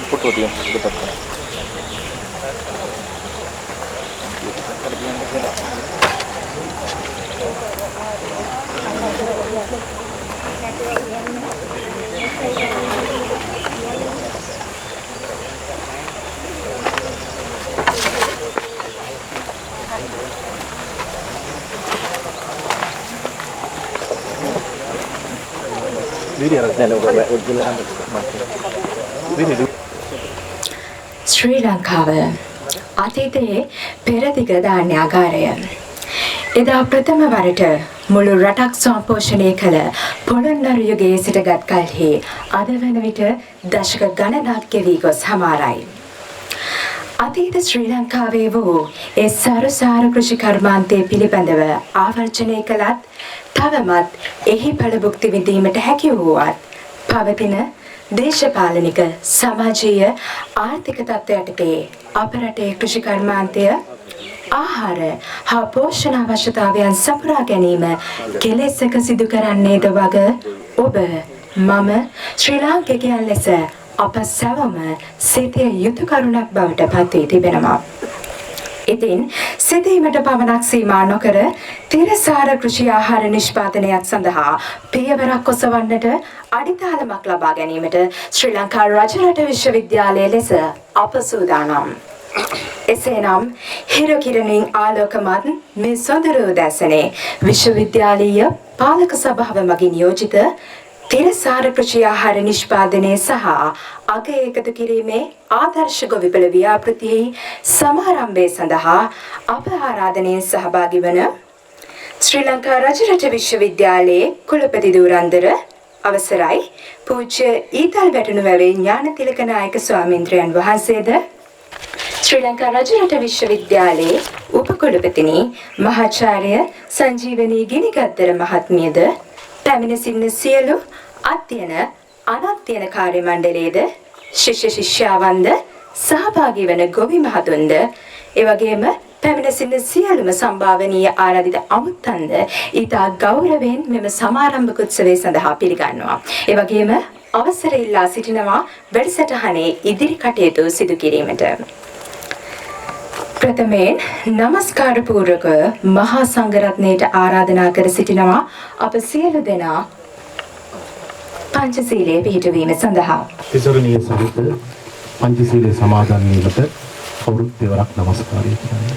Foto dia betul. ශ්‍රී ලංකාව අතීතයේ පෙරදිග ධාන්‍යාගාරය. එදා ප්‍රථම වරට මුළු රටක් සම්පෝෂණය කළ පොළොන්නරු යුගයේ සිටගත් කල්හි අද වන විට දශක ගණනක් ගෙවී ගොස් හමාරයි. අතීත ශ්‍රී ලංකාවේ වූ ඒ සාරසාර කෘෂි කර්මාන්තය පිළිබඳව ආවර්ජනය කළත් තවමත් එහි ඵල භුක්ති විඳීමට හැකි වූවත් පවතින දේශපාලනික සමාජීය ආර්ථික තත්ත්වයටදී අප රටේ කෘෂි කර්මාන්තය ආහාර හා පෝෂණ අවශ්‍යතාවයන් සපුරා ගැනීම කෙලෙසක සිදු කරන්නේද වග ඔබ මම ශ්‍රී ලාංකිකයන් ලෙස අප සැවම සිතිය යුතු කරුණක් බවට පත් වී තිබෙනවා. ඉතින් සිතීමට පමණක් සීමා නොකර තිරසාර කෘෂි ආහාර නිෂ්පාදනයක් සඳහා පියවරක් ඔසවන්නට අඩිතාලමක් ලබා ගැනීමට ශ්‍රී ලංකා රජරට විශ්වවිද්‍යාලය ලෙස අප සූදානම්. එසේනම් හිරු කිරණින් ආලෝකමත් මේ සොඳුරු උදැසනේ විශ්වවිද්‍යාලීය පාලක සභාව මගින් නියෝජිත තිරසාර කෘෂි ආහාර නිෂ්පාදනය සහ අග එකතු කිරීමේ ආදර්ශ ගොවිපළ ව්‍යාපෘතියෙහි සමාරම්භය සඳහා අප ආරාධනයෙන් සහභාගී වන ශ්‍රී ලංකා රජරට විශ්වවිද්‍යාලයේ කුලපති ධුරන්දර අවසරයි පූජ්‍ය ඊතල් වැටුණුවැවේ ඥානතිලක නායක ස්වාමීන්ද්‍රයන් වහන්සේද ශ්‍රී ලංකා රජරට විශ්වවිද්‍යාලයේ උපකුලපතිනි මහාචාර්ය සංජීවනී ගිනිගද්දර මහත්මියද පැමිණ සිටින සියලු අධ්‍යයන අනධ්‍යයන කාර්ය මණ්ඩලයේද ශිෂ්‍ය ශිෂ්‍යාවන්ද සහභාගී වන ගොවි මහතුන්ද එවැගේම පැමිණ සිටින සියලුම සම්භාවනීය ආරාධිත අමුත්තන්ද ඊටා ගෞරවයෙන් මෙම සමාරම්භක උත්සවය සඳහා පිළිගන්නවා. එවැගේම අවසර ඉල්ලා සිටිනවා වැඩසටහනේ ඉදිරි කටයුතු සිදු කිරීමට. ප්‍රථමයෙන් নমස්කාර පූර්වක මහා සංඝරත්නයට ආරාධනා කර සිටිනවා අප සියලු දෙනා පංචශීලයේ පිහිටවීම සඳහා. තිසරණීය සහිත පංචශීලයේ සමාදන් වීමට කවුරුත් දෙවරක් নমස්කාරය කියන්නේ.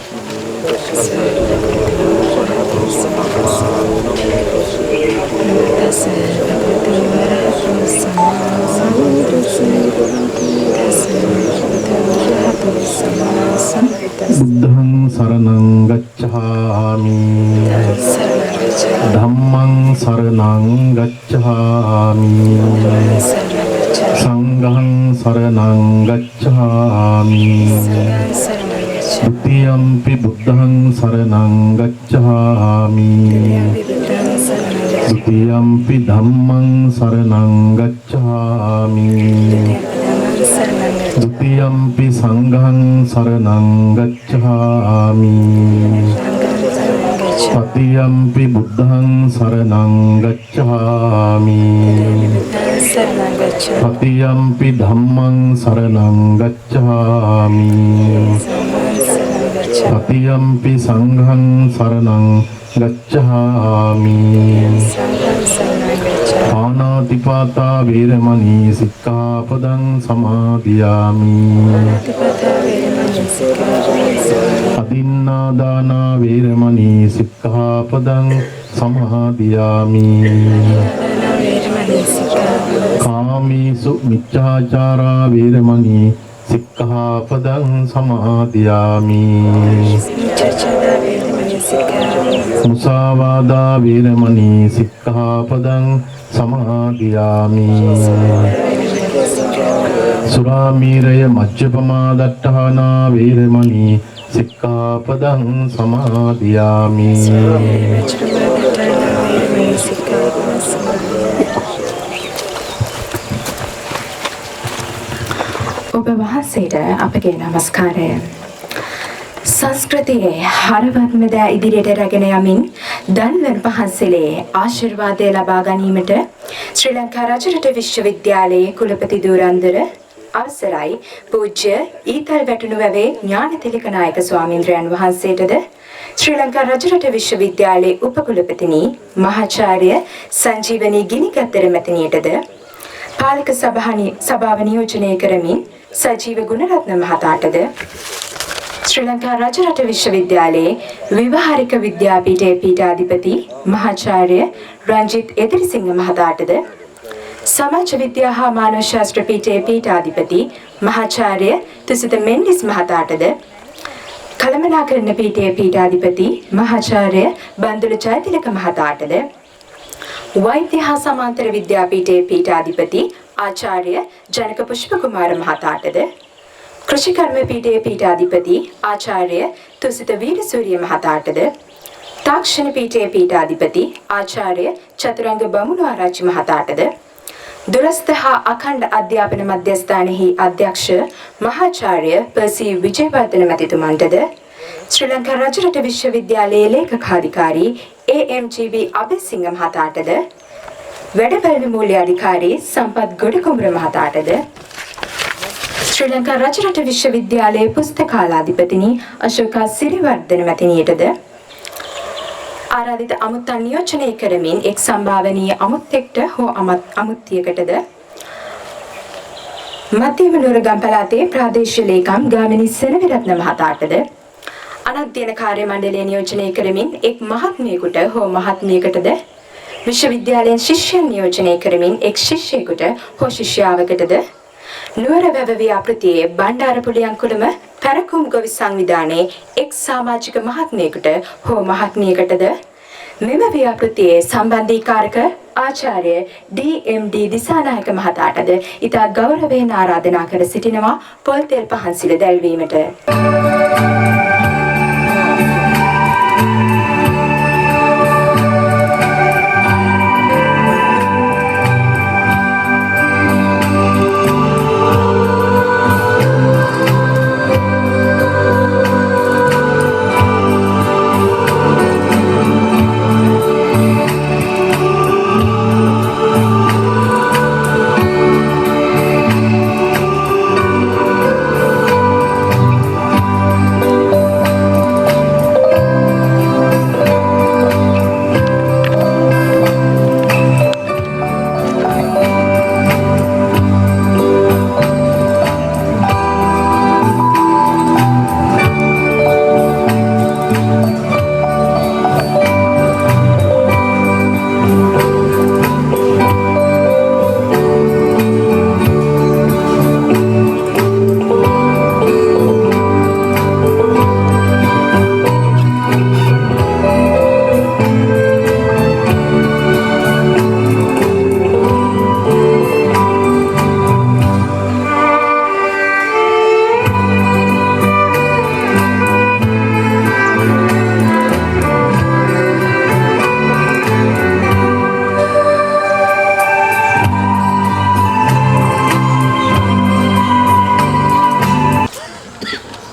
බුද්ධං සරණං ගච්ඡාමි ධම්මං සරණං ගච්ඡාමි සංඝං සරණං ගච්ඡාමි ဒုတိယံ පි බුද්ධං සරණං ගච්ඡාමි ဒုတိယံ පි ධම්මං සරණං ගච්ඡාමි ဒုတိယံ පි සංඝං සරණං ගච්ඡාමි တတိယံ පි බුද්ධං සරණං ගච්ඡාමි တတိယံ පි ධම්මං සරණං ගච්ඡාමි တတိယံ පි සංඝං සරණං ගච්ඡාමි ආනාතිපාතා වේරමණී සික්ඛාපදං සමාදියාමි අදින්නා දාන වේරමණී සික්ඛාපදං සමාදියාමි කාමීසු මිච්ඡාචාරා වේරමණී සික්ඛාපදං සමාදියාමි මුසාවාදා වේරමණී සික්ඛාපදං සමාදියාමි සුරාමීරය මජ්ජපමා දට්ඨානා වේරමණී සික්ඛාපදං සමාදියාමි ඔබ වහන්සේට අපගේ নমස්කාරය. සංස්කෘතියේ හරවත්ම දෑ ඉදිරියට රැගෙන යමින් දන්වන් පහන්සලේ ආශිර්වාදය ලබා ගැනීමට ශ්‍රී ලංකා රජරට විශ්වවිද්‍යාලයේ කුලපති ධුරන්දර අවසරයි පූජ්‍ය ඊතල් වැටුණු වැවේ ඥානතිලක නායක ස්වාමීන්ද්‍රයන් වහන්සේටද ශ්‍රී ලංකා රජරට විශ්වවිද්‍යාලයේ උපකුලපතිනි මහාචාර්ය සංජීවනී ගිනිගත්තර මැතිණියටද පාලක සභාව නියෝජනය කරමින් සජීව ගුණරත්න මහතාටද ශ්‍රී ලංකා රජරට විශ්වවිද්‍යාලයේ ව්‍යවහාරික විද්‍යාපීඨයේ පීඨාධිපති මහාචාර්ය රංජිත් එදිරිසිංහ මහතාටද සමාජ විද්‍යා හා මානව ශාස්ත්‍ර පීඨයේ පීඨාධිපති මහාචාර්ය තුසිත මෙන්ඩිස් මහතාටද කළමනාකරණ පීඨයේ පීඨාධිපති මහාචාර්ය බන්දුල ජයතිලක මහතාටද වෛද්‍ය හා සමාන්තර විද්‍යාපීඨයේ පීඨාධිපති ආචාර්ය ජනක පුෂ්පකුමාර මහතාටද කෘෂිකර්ම පීඨයේ පීඨාධිපති ආචාර්ය තුසිත වීරසූරිය මහතාටද තාක්ෂණ පීඨයේ පීඨාධිපති ආචාර්ය චතුරංග බමුණු ආරච්චි මහතාටද දුරස්ථ හා අඛණ්ඩ අධ්‍යාපන මධ්‍යස්ථානයෙහි අධ්‍යක්ෂ මහාචාර්ය පර්සි විජේවර්ධන මැතිතුමන්ටද ශ්‍රී ලංකා රජරට විශ්වවිද්‍යාලයේ ලේකකාධිකාරී AMGB අබේසිංහ මහතාටද වැඩබලන මූල්‍ය අධිකාරී සම්පත් ගොඩකුඹර මහතාටද ශ්‍රී ලංකා රජරට විශ්වවිද්‍යාලයේ පුස්තකාලාධිපතිනි අශෝකා සිරිවර්ධන මැතිණියටද ආරාධිත අමුත්තන් නියෝජනය කරමින් එක් සම්භාවනීය අමුත්තෙක්ට හෝ අමුත්තියකටද මධ්‍යම නුවරගම් පළාතේ ප්‍රාදේශීය ලේකම් ගාමිණී සෙනවිරත්න මහතාටද අනධ්‍යයන කාර්ය මණ්ඩලය නියෝජනය කරමින් එක් මහත්මියෙකුට හෝ මහත්මියකටද විශ්වවිද්‍යාලයෙන් ශිෂ්‍යයන් නියෝජනය කරමින් එක් ශිෂ්‍යයෙකුට හෝ ශිෂ්‍යාවකටද නුවරවැව ව්‍යාපෘතියේ බණ්ඩාරපුලියන්කුළුම පැරකුම් ගොවි සංවිධානයේ එක් සමාජික මහත්මියෙකුට හෝ මහත්මියකටද මෙම ව්‍යාපෘතියේ සම්බන්ධීකාරක ආචාර්ය DMD දිසානායක මහතාටද ඉතා ගෞරවයෙන් ආරාධනා කර සිටිනවා පොල්තෙල් පහන්සිල දැල්වීමට.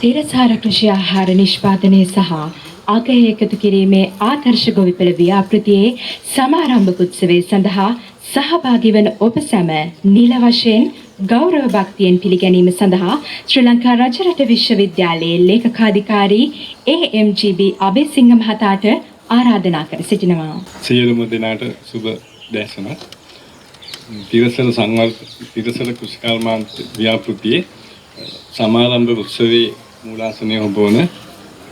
තිරසාර කෘෂි ආහාර නිෂ්පාදනය සහ අගය එකතු කිරීමේ ආදර්ශ ගොවිපළ ව්‍යාපෘතියේ සමාරම්භ උත්සවයේ සඳහා සහභාගී වන ඔබ සැම නිල වශයෙන් ගෞරව භක්තියෙන් පිළිගැනීම සඳහා ශ්‍රී ලංකා රජරට විශ්වවිද්‍යාලයේ ලේකකාධිකාරී AMGB අබේසිංහ මහතාට ආරාධනා කර සිටිනවා. සියලුම දෙනාට සුබ දැසනක්. තිරසර කෘෂිකර්මාන්ත ව්‍යාපෘතියේ සමාරම්භ උත්සවයේ මූලාසනය ඔබවන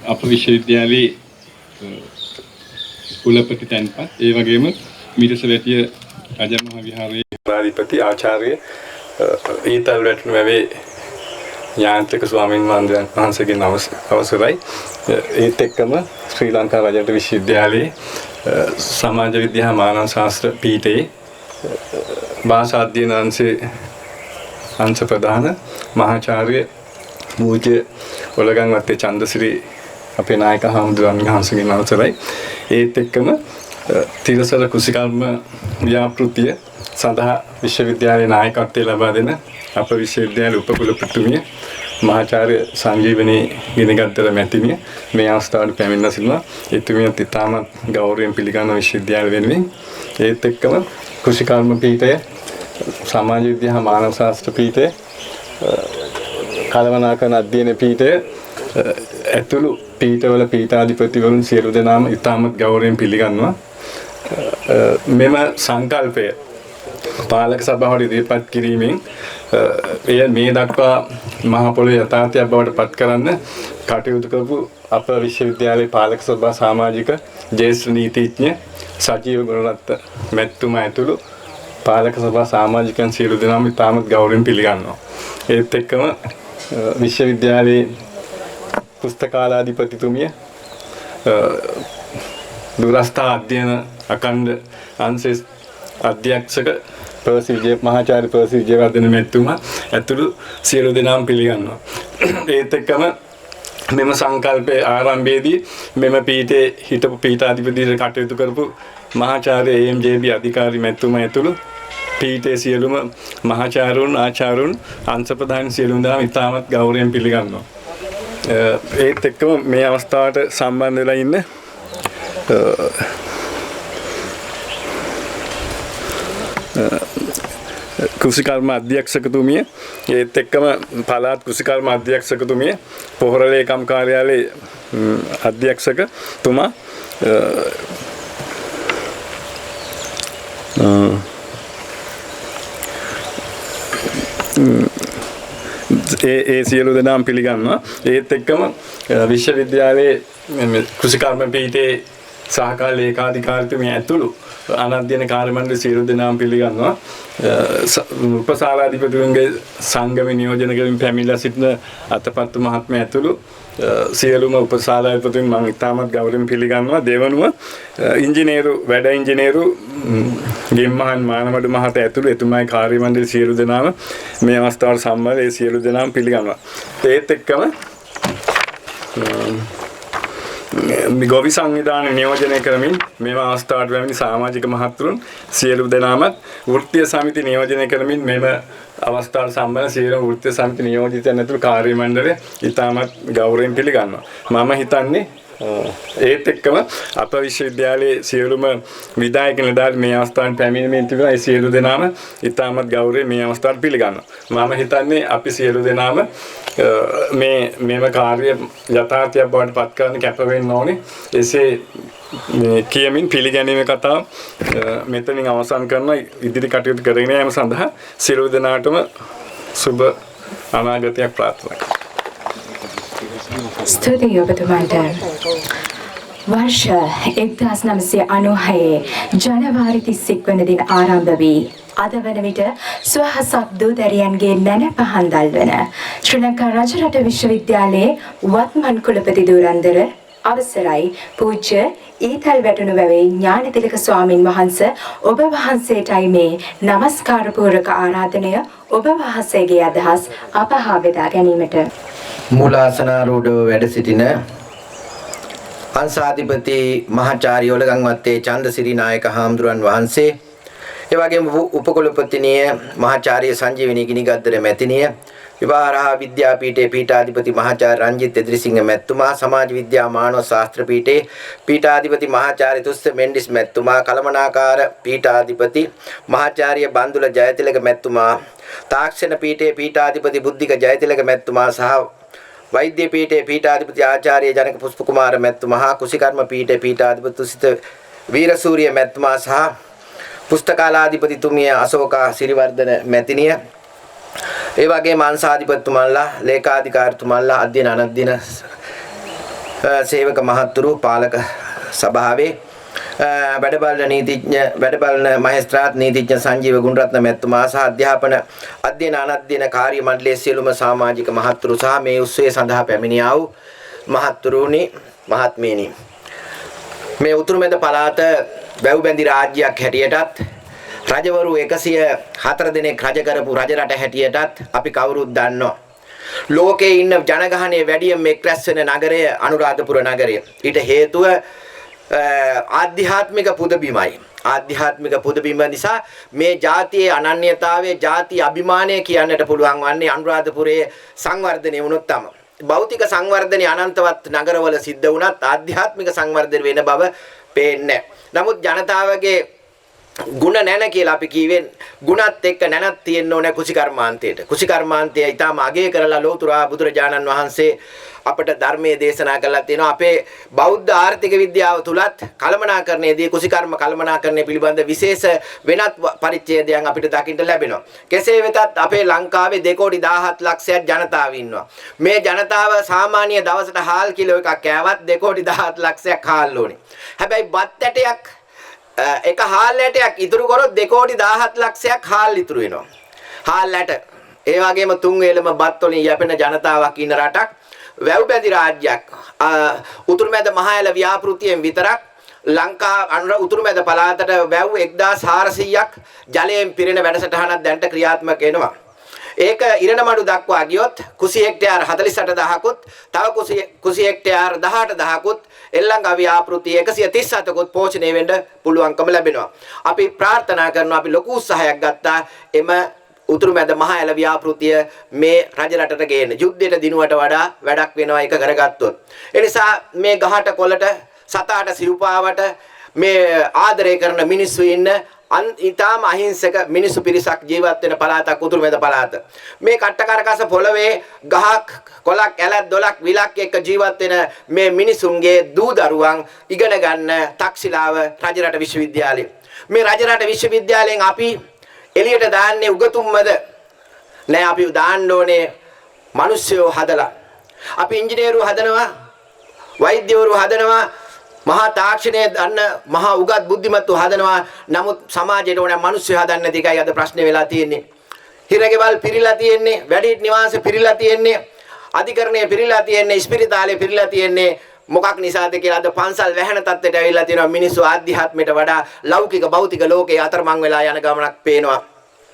අප විශ්වවිද්‍යාලයේ කුලපති තැන්පත් ඒ වගේම මිරිසවැටිය රජමහා විහාරයේ අධිපති ආචාර්ය ඊතල් වැටුණු වැවේ ඥානතිලක ස්වාමීන් වහන්සේගෙන් අවසරයි. ඒත් එක්කම ශ්‍රී ලංකා රජරට විශ්වවිද්‍යාලයේ සමාජ විද්‍යා මානව ශාස්ත්‍ර පීඨයේ භාෂා අධ්‍යයන අංශ ප්‍රධාන මහාචාර්ය පූජ්‍ය ඔලගන්වත්තේ චන්දසිරි අපේ නායක හාමුදුරන් වහන්සේගෙන් අවසරයි. ඒත් එක්කම තිරසර කෘෂිකර්ම ව්‍යාපෘතිය සඳහා විශ්වවිද්‍යාලයේ නායකත්වය ලබා දෙන අප විශ්වවිද්‍යාලයේ උපකුලපතිතුමිය මහාචාර්ය සංජීවනී ගිනිගත්තර මැතිණිය මේ අවස්ථාවට පැමිණලා සිටිනවා. එතුමියත් ඉතාමත් ගෞරවයෙන් පිළිගන්න විශ්වවිද්‍යාල වෙනුවෙන්. ඒත් එක්කම කෘෂිකර්ම පීඨය, සමාජ විද්‍යා මානව ශාස්ත්‍ර පීඨය, කළමනාකරණ අධ්‍යයන පීඨය ඇතුළු පීඨවල පීඨාධිපතිවරුන් සියලු දෙනාම ඉතාමත් ගෞරවයෙන් පිළිගන්නවා. මෙම සංකල්පය පාලක සභාවට ඉදිරිපත් කිරීමෙන් එය මේ දක්වා මහ පොළොවේ යථාර්ථයක් බවට පත් කරන්න කටයුතු කරපු අප විශ්වවිද්‍යාලයේ පාලක සභා සමාජික ජ්‍යෙෂ්ඨ නීතිඥ සජීව ගුණරත්න මැතිතුමා ඇතුළු පාලක සභා සමාජිකයන් සියලු දෙනාම ඉතාමත් ගෞරවයෙන් පිළිගන්නවා. ඒත් එක්කම විශ්වවිද්‍යාලයේ පුස්තකාලාධිපතිතුමිය, දුරස්ථ අධ්‍යයන අඛණ්ඩ අංශයේ අධ්‍යක්ෂක මහාචාර්ය පර්සි විජේවර්ධන මැතිතුමා ඇතුළු සියලු දෙනාම පිළිගන්නවා. ඒත් එක්කම මෙම සංකල්පයේ ආරම්භයේදී මෙම පීඨයේ හිටපු පීඨාධිපතිවරු කටයුතු කරපු මහාචාර්ය AMJB අධිකාරී මැතිතුමා ඇතුළු පීඨයේ සියලුම මහාචාර්යවරුන්, ආචාර්යවරුන්, අංශ ප්‍රධාන සියලුම දෙනා ඉතාමත් ගෞරවයෙන් පිළිගන්නවා. ඒත් එක්කම මේ අවස්ථාවට සම්බන්ධ වෙලා ඉන්න කෘෂිකර්ම අධ්‍යක්ෂකතුමිය, ඒත් එක්කම පළාත් කෘෂිකර්ම අධ්‍යක්ෂකතුමිය, පොහොර ලේකම් කාර්යාලයේ අධ්‍යක්ෂකතුමා, ඒ සියලු දෙනාම පිළිගන්නවා. ඒත් එක්කම විශ්වවිද්‍යාලයේ කෘෂිකර්ම පීඨයේ සහකාර ලේකාධිකාරීතුමිය ඇතුළු අනධ්‍යයන කාර්ය මණ්ඩල සියලු දෙනාම පිළිගන්නවා. උපසාලාධිපතිවරුන්ගේ සංගම නියෝජන කරමින් පැමිණලා සිටින අතපත්තු මහත්මයා ඇතුළු සියලුම උපසාලාධිපතිවරුන් මම ඉතාමත් ගෞරවයෙන් පිළිගන්නවා. දෙවනුව වැඩ ඉංජිනේරු ගෙම්මහන් මානවඩු මහතා ඇතුළු එතුමාගේ කාර්ය මණ්ඩල සියලු දෙනාම මේ අවස්ථාවට සම්බන්ධ ඒ සියලු දෙනාම පිළිගන්නවා. ඒත් එක්කම ගොවි සංවිධාන නියෝජනය කරමින් මෙම අවස්ථාවට පැමිණි සමාජික මහත්වරුන් සියලු දෙනාමත් වෘත්තීය සමිති නියෝජනය කරමින් මෙම අවස්ථාවට සම්බන්ධ සියලුම වෘත්තීය සමිති නියෝජිතයන් ඇතුළු කාර්ය මණ්ඩලය ඉතාමත් ගෞරවයෙන් පිළිගන්නවා. මම හිතන්නේ ඒත් එක්කම අප විශ්වවිද්‍යාලයේ සියලුම විධායක නිලධාරීන් මේ අවස්ථාවට පැමිණීමෙන් තිබෙනවා. ඒ සියලු දෙනාම ඉතාමත් ගෞරවයෙන් මේ අවස්ථාවට පිළිගන්නවා. මම හිතන්නේ අපි සියලු දෙනාම මෙම කාර්ය යථාර්ථයක් බවට පත් කරන්න කැප වෙන්න ඕනේ. එසේ කියමින් පිළිගැනීමේ කතාව මෙතනින් අවසන් කරන ඉදිරි කටයුතු කරගෙන යාම සඳහා සියලු දෙනාටම සුබ අනාගතයක් ප්‍රාර්ථනා කරනවා. ස්තුතියි ඔබතුමාට. වර්ෂ 1996 ජනවාරි 31 වන දින ආරම්භ වී අද වන විට ස්වහසක් දූදැරියන්ගේ නැන පහන් දල්වන ශ්‍රී ලංකා රජරට විශ්වවිද්‍යාලයේ වත්මන් කුලපති ධුරන්දර අවසරයි පූජ්‍ය ඊතල් වැටුණු වැවේ ඥානතිලක ස්වාමින් වහන්සේ ඔබ වහන්සේටයි මේ নমස්කාර පූර්වක ආරාධනය ඔබ වහන්සේගේ අදහස් අප හා බෙදා ගැනීමට. මූලාසනාරූඪව වැඩ සිටින අංශාධිපති මහාචාර්ය ඔලගම්වත්තේ චන්දසිරි නායක හාමුදුරන් වහන්සේ, ඒ වගේම උපකුලපතිනිය මහාචාර්ය සංජීවනී ගිනිගද්දර මැතිණිය, විවාහරහා විද්‍යාපීඨයේ පීඨාධිපති මහාචාර්ය රංජිත් එදිරිසිංහ මැතිතුමා, සමාජ විද්‍යා මානව ශාස්ත්‍ර පීඨයේ පීඨාධිපති මහාචාර්ය තුස්ස මෙන්ඩිස් මැතිතුමා, කළමනාකාර පීඨාධිපති මහාචාර්ය බන්දුල ජයතිලක මැතිතුමා, තාක්ෂණ පීඨයේ පීඨාධිපති බුද්ධික ජයතිලක මැතිතුමා සහ වෛද්‍ය පීඨයේ පීඨාධිපති ආචාර්ය ජනක පුෂ්ප කුමාර මැතිතුමා, කුසිකර්ම පීඨයේ පීඨාධිපති තුසිත වීරසූරිය මැතිතුමා සහ පුස්තකාලාධිපතිතුමිය අශෝකා සිරිවර්ධන මැතිණිය, ඒ වගේම අංශාධිපතිතුමන්ලා, ලේකාධිකාරීතුමන්ලා, අධ්‍යයන අනධ්‍යයන සේවක මහත්තුරු, පාලක සභාවේ වැඩබලන මහේස්ත්‍රාත් නීතිඥ සංජීව ගුණරත්න මැතිතුමා සහ අධ්‍යයන අනධ්‍යයන කාර්ය මණ්ඩලයේ සියලුම සමාජික මහත්තුරු සහ මේ උත්සවය සඳහා පැමිණියා වූ මහත්තුරුනි, මහත්මීනි, මේ උතුරුමැද පළාත වැව්බැඳි රාජ්‍යයක් හැටියටත් රජවරු 104 දෙනෙක් රජ කරපු රජරට හැටියටත් අපි කවුරුත් දන්නවා. ලෝකයේ ඉන්න ජනගහනය වැඩියෙන් එක් රැස් වෙන නගරය අනුරාධපුර නගරය. ඊට හේතුව ආධ්‍යාත්මික පුදබිමයි. ආධ්‍යාත්මික පුදබිම නිසා මේ ජාතියේ අනන්‍යතාවයේ ජාති අභිමානය කියන්නට පුළුවන් වන්නේ අනුරාධපුරයේ සංවර්ධනය වුණොත් තමයි. භෞතික සංවර්ධනය අනන්තවත් නගරවල සිද්ධ වුණත් ආධ්‍යාත්මික සංවර්ධනය වෙන බව පේන්නේ. නමුත් ජනතාවගේ ගුණ නැන කියලා අපි කියවෙන් ගුණත් එක්ක නැනක් තියෙන්න ඕනේ කුසිකර්මාන්තයට. කුසිකර්මාන්තය ඊටම අගය කරලා ලෝතුරා බුදුරජාණන් වහන්සේ අපට ධර්මයේ දේශනා කළා තියෙනවා. අපේ බෞද්ධ ආර්ථික විද්‍යාව තුලත් කළමනාකරණයේදී කුසිකර්ම කළමනාකරණය පිළිබඳ විශේෂ වෙනත් පරිච්ඡේදයන් අපිට දකින්න ලැබෙනවා. කෙසේ වෙතත් අපේ ලංකාවේ 2.17 ලක්ෂයක් ජනතාව ඉන්නවා. මේ ජනතාව සාමාන්‍ය දවසට හාල් කිලෝ එකක් කෑවත් 2.17 ලක්ෂයක් හාල් ඕනේ. හැබැයි බත් ඇටයක් එක හාල් ඇටයක් ඉතුරු කරොත් 2.17 ලක්ෂයක් හාල් ඉතුරු වෙනවා. හාල් ඇට. ඒ වගේම තුන් වේලම බත් වලින් යැපෙන ජනතාවක් ඉන්න රටක්. වැව් බැඳි රාජ්‍යයක්. උතුරුමැද මහයල ව්‍යාපෘතියෙන් විතරක් උතුරුමැද පළාතට වැව් 1400ක් ජලයෙන් පිරෙන වැඩසටහනක් දැන්ට ක්‍රියාත්මක වෙනවා. ඒක ඉරණමඩු දක්වා ගියොත් කුසි හෙක්ටයාර 48000කුත් තව කුසි හෙක්ටයාර 18000කුත් එල්ලංගා ව්‍යාපෘති 137කුත් පෝෂණය වෙන්න පුළුවන්කම ලැබෙනවා. අපි ප්‍රාර්ථනා කරනවා අපි ලොකු උත්සාහයක් ගත්තා එම උතුරුමැද මහයල ව්‍යාපෘතිය මේ රජ රටට ගේන්න. යුද්ධයට දිනුවට වඩා වැඩක් වෙනවා ඒක කරගත්තොත්. ඒ නිසා මේ ගහට කොළට සතාට සිව්පාවට මේ ආදරය කරන මිනිස්සු ඉන්න ඊටාම අහිංසක මිනිස්සු පිරිසක් ජීවත් වෙන පළාතක් උතුරුමැද පළාත. මේ කට්ටකරකස පොළවේ ගහක් කොළක් ඇලක් දොලක් විලක් එක්ක ජීවත් වෙන මේ මිනිසුන්ගේ දූ දරුවන් ඉගෙන ගන්න තක්ෂිලාව රජරට විශ්වවිද්‍යාලය. මේ රජරට විශ්වවිද්‍යාලයෙන් අපි එළියට දාන්නේ උගතුම්මද නෑ අපි දාන්න ඕනේ මිනිස්සුયો හදලා. අපි ඉංජිනේරු හදනවා වෛද්‍යවරු හදනවා මහා තාක්ෂණයේ දන්න මහා උගත් බුද්ධිමත්තු හදනවා. නමුත් සමාජයට ඕන මිනිස්සු හදන්න නැති එකයි අද ප්‍රශ්නේ වෙලා තියෙන්නේ. හිරගෙවල් පිරීලා තියෙන්නේ, වැඩිහිටි නිවාස පිරීලා තියෙන්නේ, අධිකරණය පිරීලා තියෙන්නේ, ස්පිරිතාලේ පිරීලා තියෙන්නේ. මොකක් නිසාද කියලා අද පන්සල් වැහෙන තත්ත්වයට ඇවිල්ලා තියෙනවා. මිනිස්සු ආධ්‍යාත්මයට වඩා ලෞකික භෞතික ලෝකේ අතරමං වෙලා යන ගමනක් පේනවා.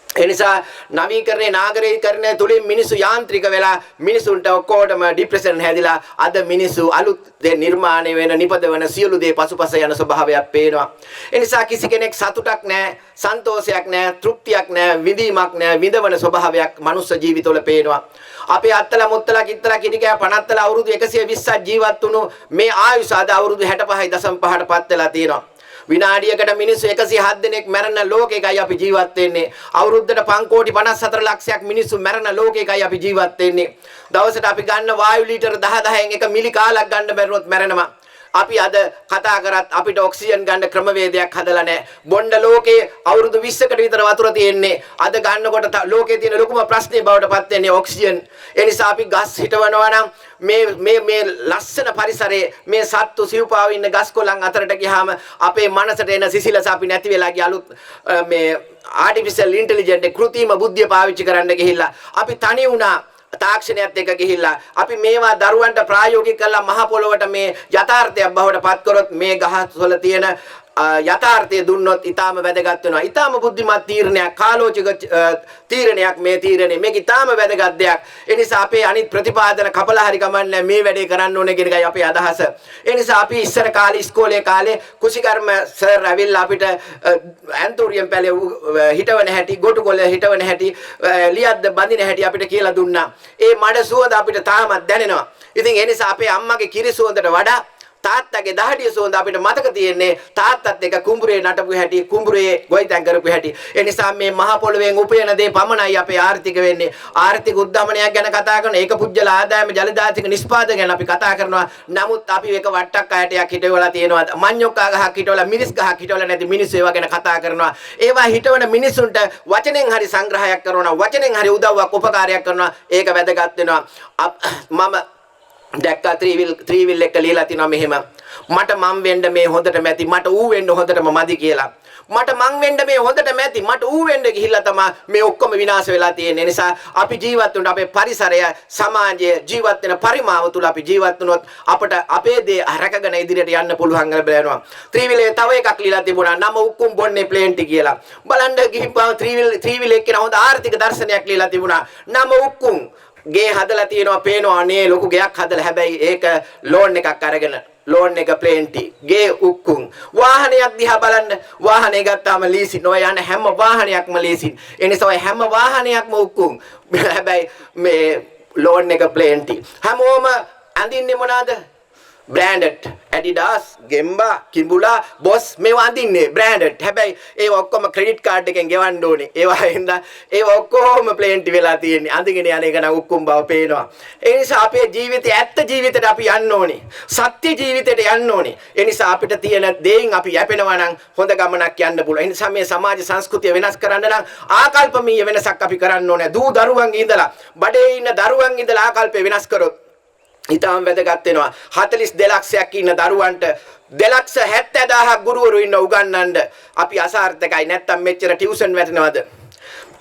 ඒ නිසා නවීකරණේ නාගරීකරණය තුලින් මිනිස්සු යාන්ත්‍රික වෙලා මිනිසුන්ට ඔක්කොටම ડિප්‍රෙෂන් හැදිලා අද මිනිස්සු අලුත් දේ නිර්මාණය වෙන නිපදවන සියලු දේ පසුපස යන ස්වභාවයක් පේනවා. ඒ නිසා කිසි කෙනෙක් සතුටක් නැහැ, සන්තෝෂයක් නැහැ, තෘප්තියක් නැහැ, විඳීමක් නැහැ, විඳවන ස්වභාවයක් මනුස්ස ජීවිතවල පේනවා. අපේ අත්තලා මුත්තලා කිත්තලා කිරිකෑ පනත්තලා අවුරුදු 120ක් ජීවත් වුණු මේ ආයුෂ අද අවුරුදු 65.5ට පත් වෙලා තියෙනවා. විනාඩියකට මිනිස්සු 107 දෙනෙක් මැරෙන ලෝකයකයි අපි ජීවත් වෙන්නේ. අවුරුද්දට 5.54 ලක්ෂයක් මිනිස්සු මැරෙන ලෝකයකයි අපි ජීවත් වෙන්නේ. දවසට අපි ගන්න වායු ලීටර් 10න් එක මිලි කාලක් ගන්න බැරුවොත් මැරෙනවා. අපි අද කතා කරත් අපිට ඔක්සිජන් ගන්න ක්‍රමවේදයක් හදලා නැහැ. බොණ්ඩ ලෝකේ අවුරුදු 20කට විතර වතුර තියෙන්නේ. අද ගන්නකොට ලෝකේ තියෙන ලොකුම ප්‍රශ්නේ බවට පත් වෙන්නේ ඔක්සිජන්. ඒ නිසා අපි ගස් හිටවනවා නම් මේ ලස්සන පරිසරයේ මේ සත්තු සිව්පාව ඉන්න ගස් කොළන් අතරට ගියාම අපේ මනසට එන සිසිලස අපි නැති වෙලා ගිය අලුත් මේ ආටිෆිෂල් ඉන්ටෙලිජන්ට් කෘත්‍රිම බුද්ධිය පාවිච්චි කරන්න ගිහිල්ලා අපි තනි වුණා. තාක්ෂණයත් එක්ක ගිහිල්ලා අපි මේවා දරුවන්ට ප්‍රායෝගික කරලා මහ පොළොවට මේ යථාර්ථයක් බවට පත් කරොත් මේ ගහවල තියෙන යථාර්ථය දුන්නොත් ඊටාම වැදගත් වෙනවා. ඊටාම බුද්ධිමත් තීරණයක්, කාලෝචික තීරණයක් මේ තීරණය. මේක ඊටාම වැදගත් දෙයක්. ඒ නිසා අපේ අනිත් ප්‍රතිපාදන කපලා හරි ගමන්නේ මේ වැඩේ කරන්න ඕනේ කියන එකයි අපේ අදහස. ඒ නිසා අපි ඉස්සර කාලේ ඉස්කෝලේ කාලේ කුසිකර්ම සර් ඇවිල්ලා අපිට ඇන්තෝරියම් පැලේ හිටවන හැටි, ගොටුකොළ හිටවන හැටි, ලියද්ද බඳින හැටි අපිට කියලා දුන්නා. ඒ මඩ සුවඳ අපිට තාමත් දැනෙනවා. ඉතින් ඒ නිසා අපේ අම්මගේ කිරි සුවඳට වඩා තාත්තගේ දහඩිය සුවඳ අපිට මතක තියෙන්නේ තාත්තත් එක්ක කුඹුරේ නටපු හැටි, කුඹුරේ ගොවිතැන් කරපු හැටි. ඒ නිසා මේ මහ පොළොවෙන් උපයන දේ පමණයි අපේ ආර්ථික වෙන්නේ. ආර්ථික උද්දමනයක් ගැන කතා කරන ඒක පුජ්‍යල ආදායම ජලදාතික නිෂ්පාදනය ගැන අපි කතා කරනවා. නමුත් අපි එක වට්ටක් අයටයක් හිටවලා තියෙනවා. මඤ්ඤොක්කා ගහක් හිටවලා, මිරිස් ගහක් හිටවලා නැති මිනිස්සු ඒවා ගැන කතා කරනවා. ඒවා හිටවන මිනිසුන්ට වචනෙන් හරි සංග්‍රහයක් කරනවා, වචනෙන් හරි උදව්වක් උපකාරයක් කරනවා. ඒක වැදගත් වෙනවා. මම දැක්කා ත්‍රිවිල් එක ලියලා තිනවා මෙහෙම. මට මම් වෙන්න මේ හොඳට මැති, මට ඌ වෙන්න හොඳටම මදි කියලා. මට මං වෙන්න මේ හොඳට මැති, මට ඌ වෙන්න ගිහිල්ලා තමයි මේ ඔක්කොම විනාශ වෙලා තියෙන්නේ. නිසා අපි ජීවත් වුණා අපේ පරිසරය, සමාජය, ජීවත් වෙන පරිමාව තුල අපි ජීවත් වුණොත් අපට අපේ දේ රැකගෙන ඉදිරියට යන්න පුළුවන් වෙනවා. ත්‍රිවිලේ තව එකක් ලියලා තිබුණා නම උක්කුම් බොන්නේ ප්ලේන්ටි කියලා. බලන්න ගිහින් ත්‍රිවිල් එක්කන හොඳ ආර්ථික දර්ශනයක් ලියලා තිබුණා නම උක්කුම්. ගේ හදලා තියෙනවා, පේනවා නේ ලොකු ගයක් හදලා. හැබැයි ඒක ලෝන් එකක් අරගෙන, ලෝන් එක ප්ලේන්ටි, ගේ උක්කුම්. වාහනයක් දිහා බලන්න, වාහනේ ගත්තාම ලීසින්. ඔය යන හැම වාහනයක්ම ලීසින්. ඒ නිසා ඔය හැම වාහනයක්ම උක්කුම්. හැබැයි මේ ලෝන් එක ප්ලේන්ටි. හැමෝම අඳින්නේ මොනවාද? branded Adidas, Gemba, Kimbula, Boss මේවා අඳින්නේ branded. හැබැයි ඒව ඔක්කොම credit card එකෙන් ගෙවන්න ඕනේ. ඒවා හින්දා ඒව ඔක්කොම plenty වෙලා තියෙන්නේ. අඳිගෙන යන එක නම් උක්කුම් බව පේනවා. ඒ නිසා අපේ ජීවිතය ඇත්ත ජීවිතයට අපි යන්න ඕනේ. සත්‍ය ජීවිතයට යන්න ඕනේ. ඒ නිසා අපිට තියෙන දේයින් අපි යැපෙනවා නම් හොඳ ගමනක් යන්න පුළුවන්. ඒ නිසා මේ සමාජ සංස්කෘතිය වෙනස් කරන්න නම් ආකල්පමීය වෙනසක් අපි කරන්න ඕනේ. දූ දරුවන්ගේ ඉඳලා බඩේ ඉන්න දරුවන්ගේ ඉඳලා ආකල්පය වෙනස් කරොත් ඊටම වැදගත් වෙනවා. 42 ලක්ෂයක් ඉන්න දරුවන්ට 2,70,000ක් ගුරුවරු ඉන්න උගන්වන්න අපි අසාර්ථකයි. නැත්තම් මෙච්චර ටියුෂන් වැටෙනවද?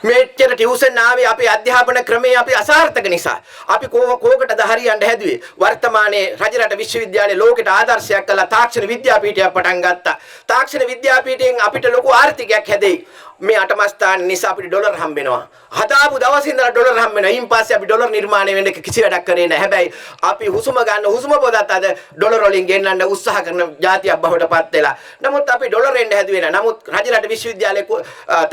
මෙච්චර ටියුෂන් ආවේ අපේ අධ්‍යාපන ක්‍රමයේ අපි අසාර්ථක නිසා. අපි කෝකටද හරියන්න හැදුවේ. වර්තමානයේ රජරට විශ්වවිද්‍යාලයේ ලෝකෙට ආදර්ශයක් කළා තාක්ෂණ විද්‍යාපීඨයක් පටන් ගත්තා. තාක්ෂණ විද්‍යාපීඨයෙන් අපිට ලොකු ආර්ථිකයක් හැදෙයි. මේ අටම ස්ථාන නිසා අපිට ඩොලර් හම්බ වෙනවා. හදාපු දවසේ ඉඳලා ඩොලර් හම්බ වෙනවා. ඊයින් පස්සේ අපි ඩොලර් නිර්මාණය වෙන්න කිසි වැඩක් කරේ නැහැ. හැබැයි අපි හුස්ම ගන්න හුස්ම පොදත් අද ඩොලර් වලින් ගෙන්නන්න උත්සාහ කරන ජාතියක් බවට පත් වෙලා. නමුත් අපි ඩොලර් එන්න හැදුවේ නැහැ. නමුත් රජරට විශ්වවිද්‍යාලයේ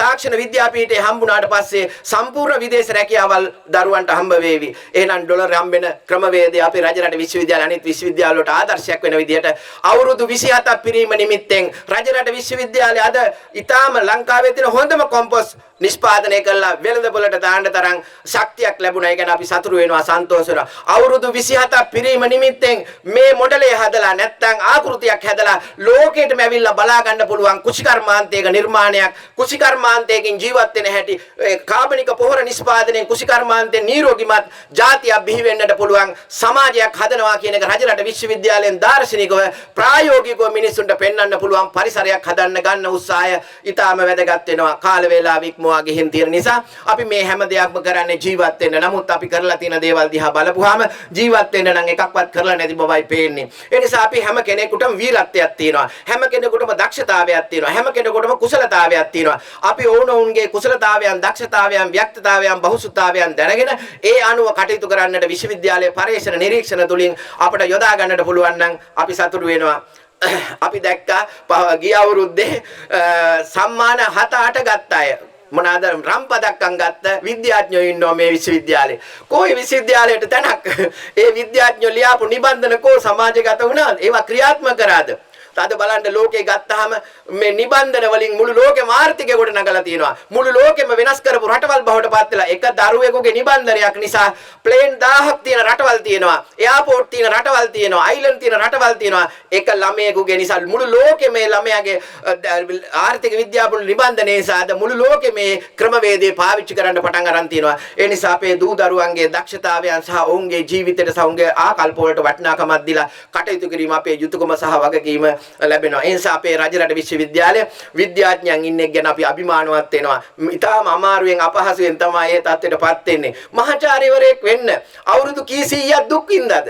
තාක්ෂණ විද්‍යාපීඨයේ හම්බුනාට පස්සේ සම්පූර්ණ විදේශ රැකියාවල් දරුවන්ට හම්බ වේවි. එහෙනම් ඩොලර් හම්බෙන ක්‍රමවේදය අපේ රජරට විශ්වවිද්‍යාල අනිත් විශ්වවිද්‍යාල වලට ආදර්ශයක් වෙන විදිහට අවුරුදු 27ක් පිරීම නිමිත්තෙන් රජරට විශ්වවිද්‍යාලය අද ඊටාම ලංකාවේ තියෙන හොඳම කොම්පොස් නිෂ්පාදනය කළා වෙළඳ පොළට දාන්න තරම් ශක්තියක් ලැබුණා. ඒ කියන්නේ අපි සතුටු වෙනවා සන්තෝෂ වෙනවා. අවුරුදු 27ක් පිරීම නිමිත්තෙන් මේ මොඩලේ හදලා නැත්නම් ආකෘතියක් හැදලා ලෝකෙටම ඇවිල්ලා බලා ගන්න පුළුවන් කුෂිකර්මාන්තයක නිර්මාණයක්. කුෂිකර්මාන්තයකින් ජීවත් වෙන හැටි කාබනික පොහොර නිෂ්පාදනයෙන් කුෂිකර්මාන්තයෙන් නිරෝගීමත් ජාතියක් බිහි වෙන්නට පුළුවන් සමාජයක් හදනවා කියන එක රජරට විශ්වවිද්‍යාලයෙන් දාර්ශනිකව ප්‍රායෝගිකව මිනිස්සුන්ට පෙන්වන්න පුළුවන් පරිසරයක් හදන්න ගන්න උත්සාහය ඊටාම වැදගත් වෙනවා. කාල වේලාව ඉක්මවා ගිහින් තියෙන නිසා අපි මේ හැම දෙයක්ම කරන්නේ ජීවත් වෙන්න. නමුත් අපි කරලා තියෙන දේවල් දිහා බලපුවාම ජීවත් වෙන්න නම් එකක්වත් කරලා නැති බවයි පේන්නේ. ඒ නිසා අපි හැම කෙනෙකුටම වීරත්වයක් තියෙනවා. හැම කෙනෙකුටම දක්ෂතාවයක් තියෙනවා. හැම කෙනෙකුටම කුසලතාවයක් තියෙනවා. අපි ඕනෝන්ගේ කුසලතාවයන්, දක්ෂතාවයන්, ව්‍යක්තතාවයන්, බහුසුතාවයන් දැනගෙන ඒ අනුව කටයුතු කරන්නට විශ්වවිද්‍යාලයේ පරීක්ෂණ නිරීක්ෂණ තුලින් අපට යොදා ගන්නට පුළුවන් නම් අපි සතුටු වෙනවා. අපි දැක්කා ගිය අවුරුද්දේ සම්මාන 7-8 ගත්ත අය මොනවාද රම්පදක්කම් ගත්ත විද්‍යාඥයෝ ඉන්නවා මේ විශ්වවිද්‍යාලේ. කොයි විශ්වවිද්‍යාලයට තැනක් ඒ විද්‍යාඥයෝ ලියාපු නිබන්ධන කෝ සමාජගත වුණාද? ඒවා ක්‍රියාත්මක කරාද? අද බලන්න ලෝකේ ගත්තාම මේ නිබන්ධන වලින් මුළු ලෝකෙම ආර්ථිකය කොට නගලා තියෙනවා. මුළු ලෝකෙම වෙනස් කරපු රටවල් බවට පත් වෙලා එක දරුවෙකුගේ නිබන්ධනයක් නිසා ප්ලේන් 1000ක් තියෙන රටවල් තියෙනවා. එයාපෝට් තියෙන රටවල් තියෙනවා. අයිලන්ඩ් තියෙන රටවල් තියෙනවා. එක ළමයෙකුගේ නිසා මුළු ලෝකෙම මේ ළමයාගේ ආර්ථික විද්‍යාපොළ නිබන්ධනයේ නිසා අද මුළු ලෝකෙම මේ ක්‍රමවේදය පාවිච්චි කරන්න පටන් අරන් තියෙනවා. ඒ නිසා අපේ දූ දරුවන්ගේ දක්ෂතාවයන් සහ ඔවුන්ගේ ජීවිතයට සහ ඔවුන්ගේ ආකල්ප වලට වටිනාකමක් දීලා කටයුතු කිරීම අපේ යුතුයකම සහ වගකීම ලැබෙනවා. ඒ නිසා අපේ රජරට විශ්වවිද්‍යාලය විද්‍යාඥයන් ඉන්නේ ගැන අපි අභිමානවත් වෙනවා. ඊටාම අමාරුවෙන් අපහසුයෙන් තමයි මේ තත්ත්වයටපත් වෙන්නේ. මහාචාර්යවරයෙක් වෙන්න අවුරුදු කීයක් දුක් විඳාද?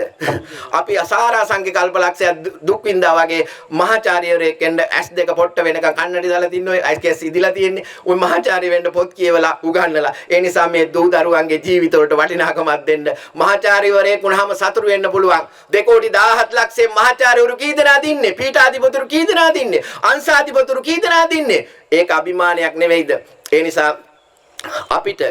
අපි අසාරා සංඛ්‍ය කල්පලක්ෂයක් දුක් විඳා වගේ මහාචාර්යවරයෙක් වෙන්න S2 පොට්ට වෙනකන් කන්නඩි දාලා තින්නේ IQS ඉදිලා තියෙන්නේ. ওই මහාචාර්ය වෙන්න පොත් කියවලා උගන්වලා. ඒ නිසා මේ දූ දරුවන්ගේ ජීවිත වලට වටිනාකමක් දෙන්න මහාචාර්යවරයෙක් වුණාම සතුරු වෙන්න පුළුවන්. 2,17,00,000 මහාචාර්යවරු කී දෙනාද ඉන්නේ? පීඨාධිපතිවරු කී දෙනාද ඉන්නේ? අංශාධිපතිවරු කී දෙනාද ඉන්නේ? ඒක අභිමානයක් නෙවෙයිද? ඒ නිසා අපිට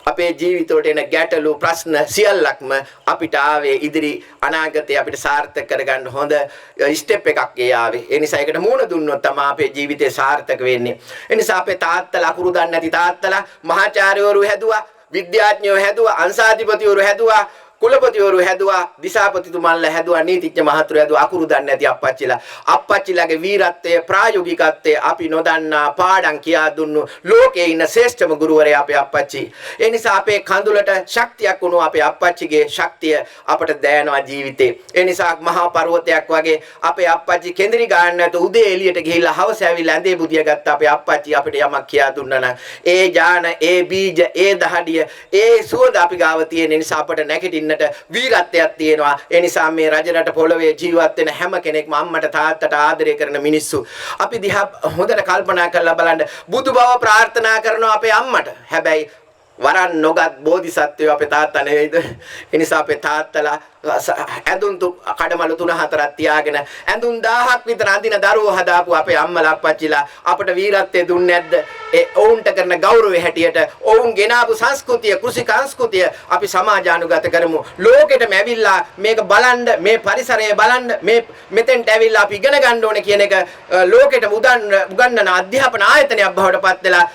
අපේ ජීවිතවලට එන ගැටලු ප්‍රශ්න සියල්ලක්ම අපිට ආවේ ඉදිරි අනාගතේ අපිට සාර්ථක කරගන්න හොඳ ස්ටෙප් එකක් ආවේ. ඒ නිසා ඒකට මුහුණ දුන්නොත් තමයි අපේ ජීවිතේ සාර්ථක වෙන්නේ. ඒ නිසා අපේ තාත්තලා අකුරු දන්නේ නැති තාත්තලා මහාචාර්යවරු හැදුවා, විද්‍යාඥයෝ හැදුවා, අංශාධිපතිවරු හැදුවා, කුලපතිවරු හැදුවා, දිසාපතිතුමන්ලා හැදුවා, නීතිඥ මහතුරු හැදුවා, අකුරු දන්නේ නැති අප්පච්චිලා. අප්පච්චිලාගේ වීරත්වය, ප්‍රායෝගිකත්වය අපි නොදන්නා පාඩම් කියා දුන්නු ලෝකේ ඉන්න ශ්‍රේෂ්ඨම ගුරුවරයා අපේ අප්පච්චි. ඒ නිසා අපේ කඳුලට ශක්තියක් වුණු අපේ අප්පච්චිගේ ශක්තිය අපට දැනෙනවා ජීවිතේ. ඒ නිසා මහා පර්වතයක් වගේ අපේ අප්පච්චි කෙඳිරි ගන්න නැතු උදේ එළියට ගිහිල්ලා හවස ඇවිල්ලා ඇඳේ බුදිය ගත්ත අපේ අප්පච්චි අපිට යමක් කියා දුන්නා නම් ඒ ඥාන, ඒ බීජ, ඒ දහඩිය, ඒ සුවඳ අපි ගාව තියෙන නිසා අපට නැගිටින්න වීරත්වයක් තියෙනවා. ඒ නිසා මේ රජරට පොළවේ ජීවත් වෙන හැම කෙනෙක්ම අම්මට තාත්තට ආදරය කරන මිනිස්සු. අපි දිහා හොඳට කල්පනා කරලා බලන්න. බුදු බව ප්‍රාර්ථනා කරනවා අපේ අම්මට. හැබැයි වරන් නොගත් බෝධිසත්වයෝ අපේ තාත්තා නෙවෙයිද? ඒ නිසා අපේ තාත්තලා ඇඳුම් කඩමළු 3-4ක් තියාගෙන ඇඳුම් 1000ක් විතර අඳින දරුවෝ හදාපු අපේ අම්මලා අප්පච්චිලා අපට වීරත්වයේ දුන්නේ නැද්ද? ඒ ඔවුන්ට කරන ගෞරවය හැටියට ඔවුන් ගෙනාවු සංස්කෘතිය, කෘෂි සංස්කෘතිය අපි සමාජානුගත කරමු. ලෝකෙටම ඇවිල්ලා මේක බලන්න, මේ පරිසරය බලන්න, මේ මෙතෙන්ට ඇවිල්ලා අපි ඉගෙන ගන්න ඕනේ කියන එක ලෝකෙට උගන්වන අධ්‍යාපන ආයතනයක් බවට පත් වෙලා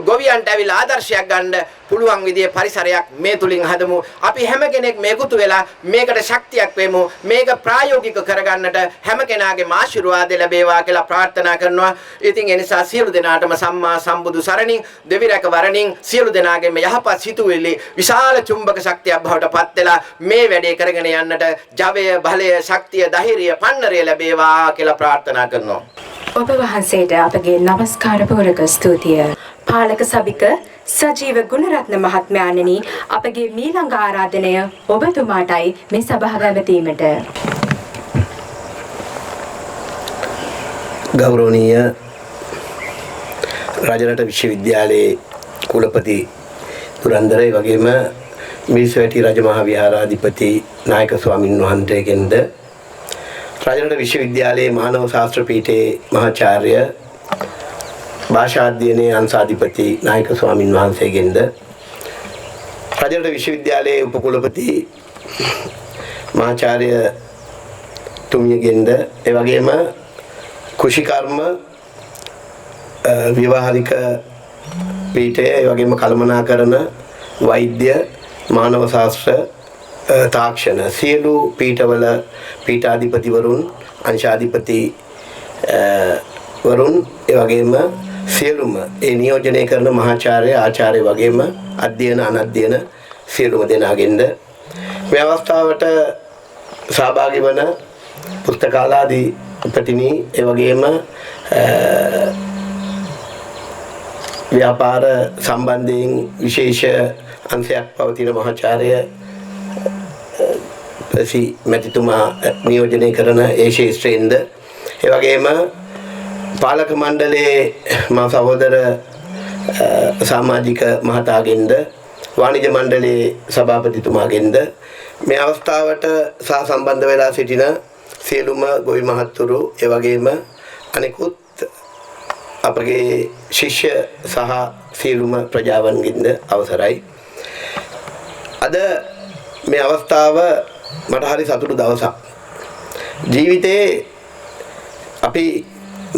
ගොවියන්ට ඇවිල්ලා ආදර්ශයක් ගන්න පුළුවන් විදිහේ පරිසරයක් මේ තුලින් හදමු. අපි හැම කෙනෙක් මේකුතු වෙලා මේකට ශක්තියක් වෙමු. මේක ප්‍රායෝගික කරගන්නට හැම කෙනාගේම ආශිර්වාද ලැබේවා කියලා ප්‍රාර්ථනා කරනවා. ඉතින් ඒ නිසා සියලු දෙනාටම සම්මා සම්බුදු සරණින් දෙවිරැක වරණින් සියලු දෙනාගේම යහපත් සිතුවිලි විශාල චුම්බක ශක්තියක් බවට පත් වෙලා මේ වැඩේ කරගෙන යන්නට ජවය, බලය, ශක්තිය, ධෛර්යය, පන්නරය ලැබේවා කියලා ප්‍රාර්ථනා කරනවා. ඔබ වහන්සේට අපගේ නමස්කාර පූරක ස්තුතිය. පාලක සභික සජීව ගුණරත්න මහත්මයාණෙනි, අපගේ මීළඟ ආරාධනය ඔබතුමාටයි මේ සභාව පැවැත්වීමට. ගෞරවනීය රජරට විශ්වවිද්‍යාලයේ කුලපති දුරන්දරේ වගේම මිරිසවැටි රජමහා විහාරාධිපති නායක ස්වාමින් වහන්සේගෙන්ද රජරට විශ්වවිද්‍යාලයේ මානව ශාස්ත්‍ර පීඨයේ මහාචාර්ය භාෂා අධ්‍යයනයේ අංශාධිපති නායක ස්වාමින් වහන්සේගෙන්ද රජරට විශ්වවිද්‍යාලයේ උපකුලපති මහාචාර්ය තුමියගෙන්ද ඒ වගේම කුෂිකර්ම විවාහරික පීඨය ඒ වගේම කළමනාකරණ වෛද්‍ය මානව ශාස්ත්‍ර තාක්ෂණ සියලු පීඨවල පීඨාධිපතිවරුන් අංශාධිපති වරුන් ඒ වගේම සියලුම ඒ නියෝජනය කරන මහාචාර්ය ආචාර්ය වගේම අධ්‍යයන අනධ්‍යයන සියලුම දෙනාගෙන්ද මේ අවස්ථාවට සහභාගී වන පුස්තකාලාධිපතිනි ඒ වගේම ව්‍යාපාර සම්බන්ධයෙන් විශේෂ අංශයක් පවතින මහාචාර්ය මැතිතුමා නියෝජනය කරන ඒ ශේෂ්ත්‍රයෙන්ද ඒ වගේම පාලක මණ්ඩලයේ මා සහෝදර සමාජික මහතාගෙන්ද වාණිජ්‍ය මණ්ඩලයේ සභාපතිතුමාගෙන්ද මේ අවස්ථාවට සම්බන්ධ වෙලා සිටින සියලුම ගොවි මහත්තුරු ඒ වගේම අනෙකුත් අපගේ ශිෂ්‍ය සහ සියලුම ප්‍රජාවන්ගෙන්ද අවසරයි. අද මේ අවස්ථාව මට හරි සතුටු දවසක්. ජීවිතේ අපි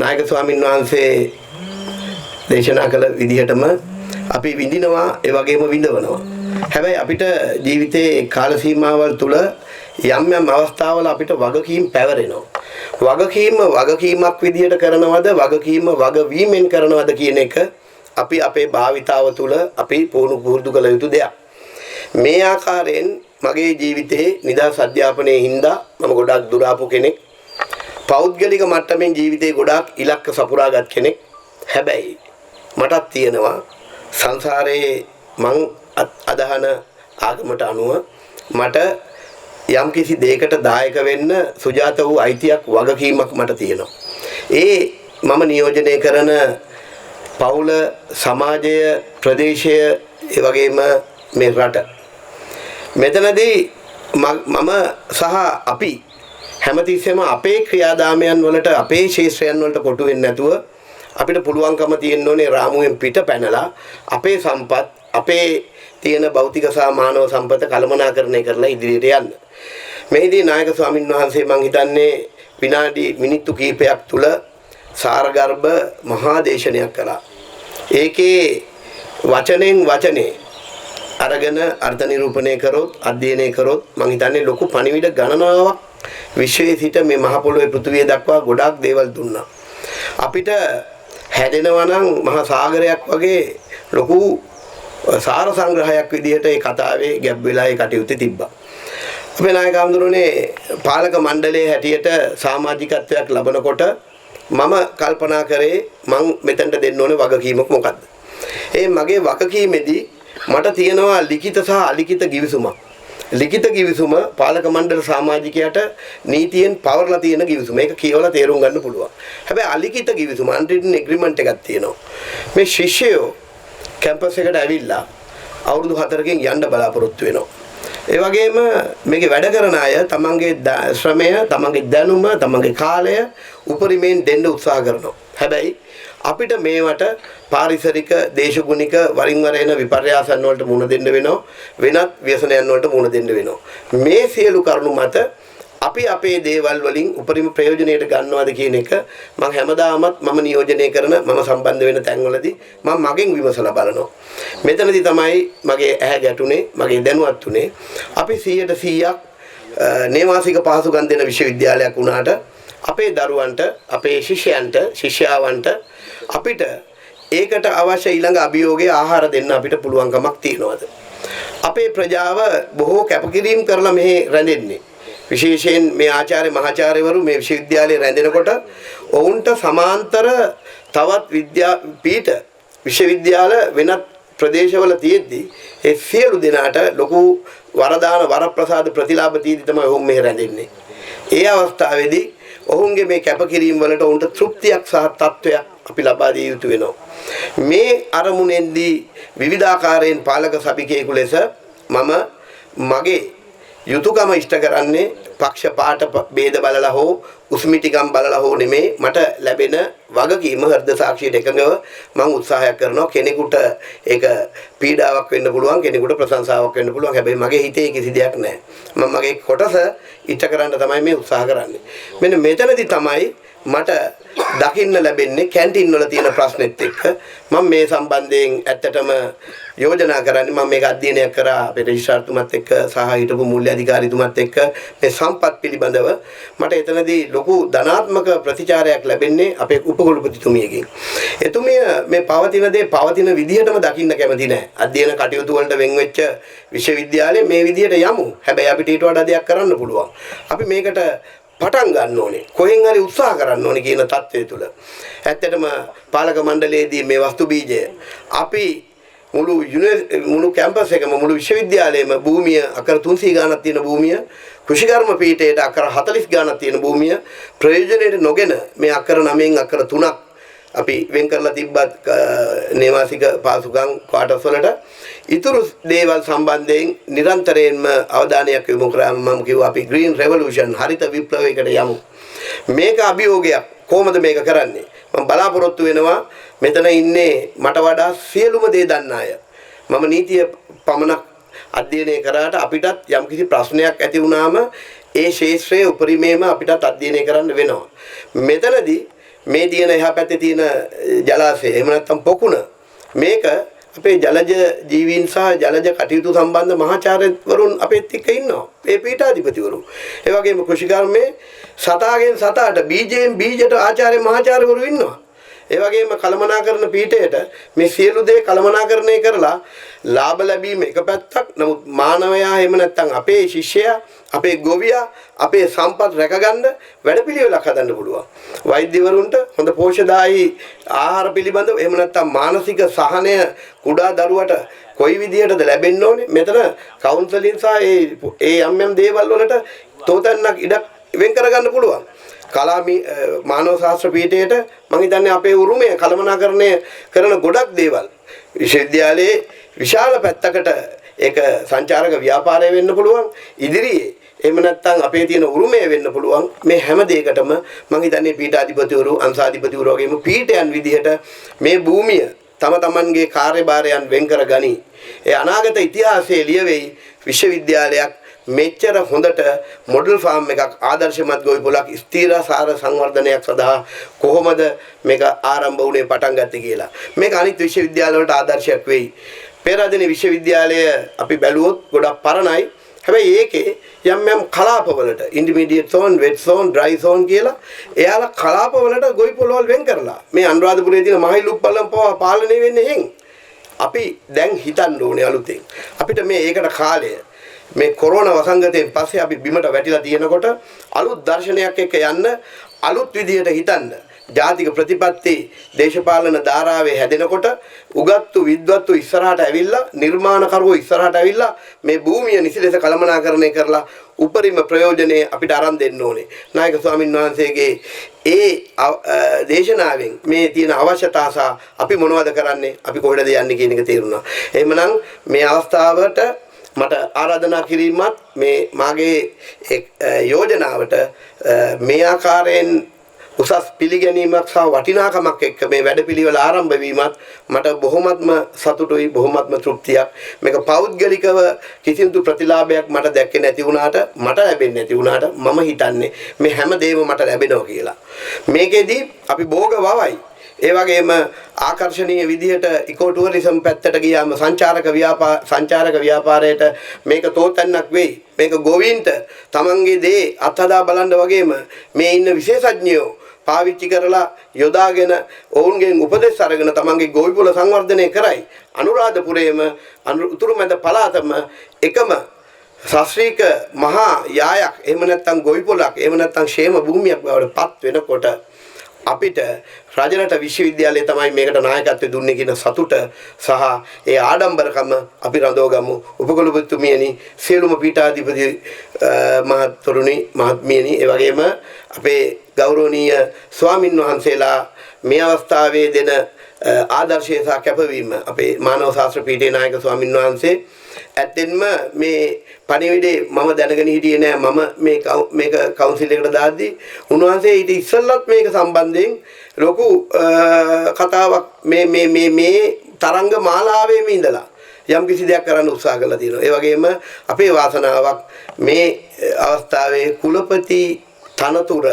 නායක ස්වාමීන් වහන්සේ දේශනා කළ විදිහටම අපි විඳිනවා ඒ වගේම විඳවනවා. හැබැයි අපිට ජීවිතේ කාල සීමාවල් තුල යම් යම් අවස්ථාවල අපිට වගකීම් පැවරෙනවා. වගකීමක් විදිහට කරනවද වගවීමෙන් කරනවද කියන එක අපි අපේ භාවිතාව තුල අපි පුහුණු කළ යුතු දෙයක්. මේ ආකාරයෙන් මගේ ජීවිතේ නිදහස් අධ්‍යාපනයේ හින්දා මම ගොඩක් දුර ආපු කෙනෙක්. පෞද්ගලික මට්ටමින් ජීවිතේ ගොඩක් ඉලක්ක සපුරාගත් කෙනෙක්. හැබැයි මටත් තියෙනවා සංසාරයේ මං අදහන ආගමට අනුව මට යම් කිසි දෙයකට දායක වෙන්න සුජාත වූ අයිතියක් වගකීමක් මට තියෙනවා. ඒ මම නියෝජනය කරන පවුල, සමාජය, ප්‍රදේශය, ඒ වගේම මේ රට. මෙතනදී මම සහ අපි හැමතිස්සෙම අපේ ක්‍රියාදාමයන් වලට අපේ ශේෂ්ත්‍රයන් වලට කොටු වෙන්නේ නැතුව අපිට පුළුවන්කම තියෙන්න ඕනේ රාමුවෙන් පිට පැනලා අපේ සම්පත්, අපේ තියෙන භෞතික සහ මානව සම්පත කළමනාකරණය කරලා ඉදිරියට යන්න. මේදී නායක ස්වාමින් වහන්සේ මං හිතන්නේ විනාඩි මිනිත්තු කිහිපයක් තුල සාරගර්භ මහා දේශනයක් කළා. ඒකේ වචනෙන් වචනේ අරගෙන අර්ථ නිරූපණය කරොත්, අධ්‍යයනය කරොත් මං හිතන්නේ ලොකු පණිවිඩ ගණනාවක් විශ්වයේ සිට මේ මහ පොළොවේ පෘථිවිය දක්වා ගොඩාක් දේවල් දුන්නා. අපිට හැදෙනවා නම් මහා සාගරයක් වගේ ලොකු සාර සංග්‍රහයක් විදිහට ඒ කතාවේ ගැබ් වෙලා ඒ කටයුත්තේ තිබ්බා. අපේ නායක හඳුරන්නේ පාලක මණ්ඩලයේ හැටියට සමාජිකත්වයක් ලබනකොට මම කල්පනා කරේ මං මෙතනට දෙන්න ඕනේ වගකීමක් මොකද්ද? ඒ මගේ වගකීමේදී මට තියෙනවා ලිඛිත සහ අලිඛිත ගිවිසුමක්. ලිඛිත ගිවිසුම පාලක මණ්ඩල සමාජිකයට නීතියෙන් පවර්ලා තියෙන ගිවිසුම. මේක කියවලා තේරුම් ගන්න පුළුවන්. හැබැයි අලිඛිත ගිවිසුම අන්රිටන් එග්‍රීමන්ට් එකක් තියෙනවා. මේ ශිෂ්‍යයෝ කැම්පස් එකට ඇවිල්ලා අවුරුදු 4කින් යන්න බලාපොරොත්තු වෙනවා. ඒ වගේම මේකේ වැඩ කරන අය තමන්ගේ ශ්‍රමය, තමන්ගේ දැනුම, තමන්ගේ කාලය උපරිමයෙන් දෙන්න උත්සාහ කරනවා. හැබැයි අපිට මේවට පාරිසරික, දේශගුණික වරින් වර එන විපර්යාසයන් වලට මුහුණ දෙන්න වෙනවා. වෙනත් ව්‍යසනයන් වලට මුහුණ දෙන්න වෙනවා. මේ සියලු කරුණු මත අපි අපේ දේවල් වලින් උපරිම ප්‍රයෝජනයට ගන්නවාද කියන එක මම හැමදාමත් මම නියෝජනය කරන මම සම්බන්ධ වෙන තැන්වලදී මම මගෙන් විමසලා බලනවා. මෙතනදී තමයි මගේ ඇහැ ගැටුනේ, මගේ දැනුවත් උනේ. අපි 100% නේවාසික පහසුකම් දෙන විශ්වවිද්‍යාලයක් වුණාට අපේ දරුවන්ට, අපේ ශිෂ්‍යයන්ට, ශිෂ්‍යාවන්ට අපිට ඒකට අවශ්‍ය ඊළඟ අභියෝගයේ ආහාර දෙන්න අපිට පුළුවන්කමක් තියනවාද? අපේ ප්‍රජාව බොහෝ කැපකිරීම කරලා මෙහි රැඳෙන්නේ. විශේෂයෙන් මේ ආචාර්ය මහාචාර්යවරු මේ විශ්වවිද්‍යාලයේ රැඳෙනකොට ඔවුන්ට සමාන්තර තවත් විද්‍යාපීඨ විශ්වවිද්‍යාල වෙනත් ප්‍රදේශවල තියෙද්දී ඒ සියලු දෙනාට ලොකු වරදාන වරප්‍රසාද ප්‍රතිලාභ තීදි තමයි ඔවුන් මෙහි රැඳෙන්නේ. ඒ අවස්ථාවේදී ඔවුන්ගේ මේ කැපකිරීම වලට ඔවුන්ට තෘප්තියක් සහ තත්වයක් අපි ලබා දිය යුතු වෙනවා. මේ අරමුණෙන්දී විවිධාකාරයෙන් පාලක සභිකයෙකු ලෙස මම මගේ යුතුයකම ඉෂ්ට කරන්නේ පක්ෂපාත ભેද බලලා හෝ උස්මිටිකම් බලලා හෝ නෙමේ. මට ලැබෙන වගකීම හෘද සාක්ෂියට එකඟව මම උත්සාහයක් කරනවා. කෙනෙකුට ඒක පීඩාවක් වෙන්න පුළුවන්, කෙනෙකුට ප්‍රශංසාවක් වෙන්න පුළුවන්. හැබැයි මගේ හිතේ කිසි දෙයක් නැහැ. මම මගේ කොටස ඉෂ්ට කරන්න තමයි මේ උත්සාහ කරන්නේ. මෙන්න මෙතනදී තමයි මට දකින්න ලැබෙන්නේ කැන්ටින් වල තියෙන ප්‍රශ්නෙත් එක්ක මම මේ සම්බන්ධයෙන් ඇත්තටම යෝජනා කරන්නේ. මම මේක අධ්‍යයනය කරා අපේ රෙජිස්ට්‍රාර්තුමත් එක්ක සහ හිටපු මූල්‍ය අධිකාරීතුමත් එක්ක මේ සම්පත් පිළිබඳව මට එතනදී ලොකු ධනාත්මක ප්‍රතිචාරයක් ලැබෙන්නේ අපේ උපකුලපතිතුමියගෙන්. එතුමිය මේ පවතින දේ පවතින විදිහටම දකින්න කැමති නැහැ. අධ්‍යයන කටයුතු වලට වෙන් වෙච්ච විශ්වවිද්‍යාලේ මේ විදිහට යමු. හැබැයි අපිට ඊට වඩා දෙයක් කරන්න පුළුවන්. අපි මේකට පටන් ගන්න ඕනේ. කොහෙන් හරි උත්සාහ කරන්න ඕනේ කියන தත්ත්වය තුල. ඇත්තටම පාලක මණ්ඩලයේදී මේ වස්තු බීජය අපි මුළු කැම්පස් එකම මුළු විශ්වවිද්‍යාලයේම භූමිය අකර 300 ගාණක් තියෙන භූමිය, කෘෂිකර්ම පීඨයට අකර 40 ගාණක් තියෙන භූමිය ප්‍රයෝජනෙට නොගෙන මේ අකර 9න් අකර 3ක් අපි වෙන් කරලා තිබ්බත් නේවාසික පාසුකම් ක්වාටර්ස් වලට ඉතුරු දේවල් සම්බන්ධයෙන් නිරන්තරයෙන්ම අවධානයක් යොමු කරාම මම කිව්වා අපි ග්‍රීන් රෙවොලූෂන් හරිත විප්ලවයකට යමු. මේක අභියෝගයක්. කොහොමද මේක කරන්නේ? මම බලාපොරොත්තු වෙනවා මෙතන ඉන්නේ මට වඩා සියලුම දේ දන්න අය. මම නීතිය පමණක් අධ්‍යයනය කරාට අපිටත් යම්කිසි ප්‍රශ්නයක් ඇති වුණාම ඒ ශාස්ත්‍රයේ උපරිමයේම අපිටත් අධ්‍යයනය කරන්න වෙනවා. මෙතනදී මේ තියෙන එහා පැත්තේ තියෙන ජලාශය එහෙම නැත්නම් පොකුණ මේක අපේ ජලජ ජීවීන් සහ ජලජ කටයුතු සම්බන්ධ මහාචාර්යවරුන් අපේත් එක්ක ඉන්නවා. ඒ පීඨාධිපතිවරු. ඒ වගේම කෘෂිකර්මයේ සතාගෙන් සතාට බීජයෙන් බීජට ආචාර්ය මහාචාර්යවරු ඉන්නවා. ඒ වගේම කළමනාකරන පීඨයට මේ සියලු දේ කළමනාකරණය කරලා ලාභ ලැබීම එක පැත්තක්. නමුත් මානවයා එහෙම නැත්නම් අපේ ශිෂ්‍යයා, අපේ ගොවියා, අපේ සම්පත් රැකගන්න වැඩපිළිවෙලක් හදන්න පුළුවන්. වෛද්‍යවරුන්ට හොඳ පෝෂදායී ආහාර පිළිබඳව එහෙම නැත්නම් මානසික සහනය කුඩා දරුවට කොයි විදිහටද ලැබෙන්න ඕනේ? මෙතන කවුන්සලින් සහ ඒ යම් දේවල් වලට තෝතන්නක් ඉඩක් වෙන් කරගන්න පුළුවන්. කලාමි මානව ශාස්ත්‍ර පීඨයට මම හිතන්නේ අපේ උරුමය කළමනාකරණය කරන ගොඩක් දේවල් විශ්වවිද්‍යාලයේ විශාල පැත්තකට ඒක සංචාරක ව්‍යාපාරය වෙන්න පුළුවන්. ඉදිරියේ එහෙම නැත්නම් අපේ තියෙන උරුමය වෙන්න පුළුවන්. මේ හැම දෙයකටම මම හිතන්නේ පීඨාධිපතිවරු, අංශාධිපතිවරු වගේම පීඨයන් විදිහට මේ භූමිය තම තමන්ගේ කාර්යභාරයන් වෙන් කර ගනි. ඒ අනාගත ඉතිහාසයේ ලියවෙයි විශ්වවිද්‍යාලයක් මෙච්චර හොඳට මොඩල් ෆාම් එකක් ආදර්ශමත් ගොවිපොළක් ස්ථිරසාර සංවර්ධනයක් සඳහා කොහොමද මේක ආරම්භ වුණේ පටන් ගත්තේ කියලා. මේක අනිත් විශ්වවිද්‍යාල වලට ආදර්ශයක් වෙයි. පෙරදින විශ්වවිද්‍යාලය අපි බැලුවොත් ගොඩක් පරණයි. හැබැයි ඒකේ යම් කලාපවලට intermediate zone, wet zone, dry zone කියලා එයාලා කලාපවලට ගොවිපොළවල් වෙන් කරලා මේ අනුරාධපුරයේ තියෙන මහයිලුප්පලම් පවා පාලනය වෙන්නේ එහෙන්. අපි දැන් හිතන්න ඕනේ අලුතෙන්. අපිට මේ ඒකට කාලය මේ කොරෝනා වසංගතයෙන් පස්සේ අපි බිමට වැටිලා තියෙනකොට අලුත් දර්ශනයක් එක්ක යන්න, අලුත් විදියට හිතන්න. ජාතික ප්‍රතිපත්ති දේශපාලන ධාරාවේ හැදෙනකොට උගත්තු විද්වත්තු ඉස්සරහට ඇවිල්ලා, නිර්මාණකරුවෝ ඉස්සරහට ඇවිල්ලා මේ භූමිය නිසිලෙස කළමනාකරණය කරලා උපරිම ප්‍රයෝජනේ අපිට අරන් දෙන්න ඕනේ. නායක ස්වාමීන් වහන්සේගේ ඒ දේශනාවෙන් මේ තියෙන අවශ්‍යතාව අපි මොනවද කරන්නේ, අපි කොහෙද යන්නේ කියන එක තේරුණා. එහෙමනම් මේ අවස්ථාවට මට ආරාධනා කිරීමත් මේ මාගේ යෝජනාවට මේ ආකාරයෙන් උසස් පිළිගැනීමක් සහ වටිනාකමක් එක්ක මේ වැඩපිළිවෙල ආරම්භ වීමත් මට බොහොමත්ම සතුටුයි බොහොමත්ම තෘප්තියක් මේක පෞද්ගලිකව කිසිදු ප්‍රතිලාභයක් මට දැක්කේ නැති වුණාට මට ලැබෙන්නේ නැති වුණාට මම හිතන්නේ මේ හැම දෙයක්ම මට ලැබෙනවා කියලා මේකෙදි අපි භෝග වවයි ඒ වගේම ආකර්ෂණීය විදිහට ඉකෝ ටුවරිසම් පැත්තට ගියාම සංචාරක ව්‍යාපාරයට මේක තෝතැන්නක් වෙයි මේක ගොවීන්ට තමන්ගේ දේ අත්හදා බලන්න වගේම මේ ඉන්න විශේෂඥයෝ පාවිච්චි කරලා යොදාගෙන ඔවුන්ගෙන් උපදෙස් අරගෙන තමන්ගේ ගොවි පොළ සංවර්ධනය කරයි අනුරාධපුරයේම උතුරුමැද පළාතම එකම ශාස්ත්‍රීය මහා යායක් එහෙම නැත්නම් ගොවි පොළක් එහෙම නැත්නම් ക്ഷേම භූමියක් බවට පත් වෙනකොට අපිට රජරට විශ්වවිද්‍යාලය තමයි මේකට නායකත්වය දුන්නේ කියන සතුට සහ ඒ ආඩම්බරකම අපි රඳවගමු උපකුලපතිතුමියනි සියලුම පීඨාධිපති මහතුරුනි මහත්මියනි ඒ වගේම අපේ ගෞරවනීය ස්වාමින් වහන්සේලා මේ අවස්ථාවේ දෙන ආදර්ශය සහ කැපවීම අපේ මානව ශාස්ත්‍ර පීඨේ නායක ස්වාමින් වහන්සේ ඇත්තෙන්ම මේ පණිවිඩේ මම දැනගෙන හිටියේ නෑ මම මේක කවුන්සිල් එකට දාද්දී උන්වහන්සේ ඊට ඉස්සෙල්ලත් මේක සම්බන්ධයෙන් ලොකු කතාවක් මේ තරංග මාලාවේම ඉඳලා යම් කිසි දෙයක් කරන්න උත්සාහ කරලා තියෙනවා. ඒ වගේම අපේ වාසනාවක් මේ අවස්ථාවේ කුලපති තනතුර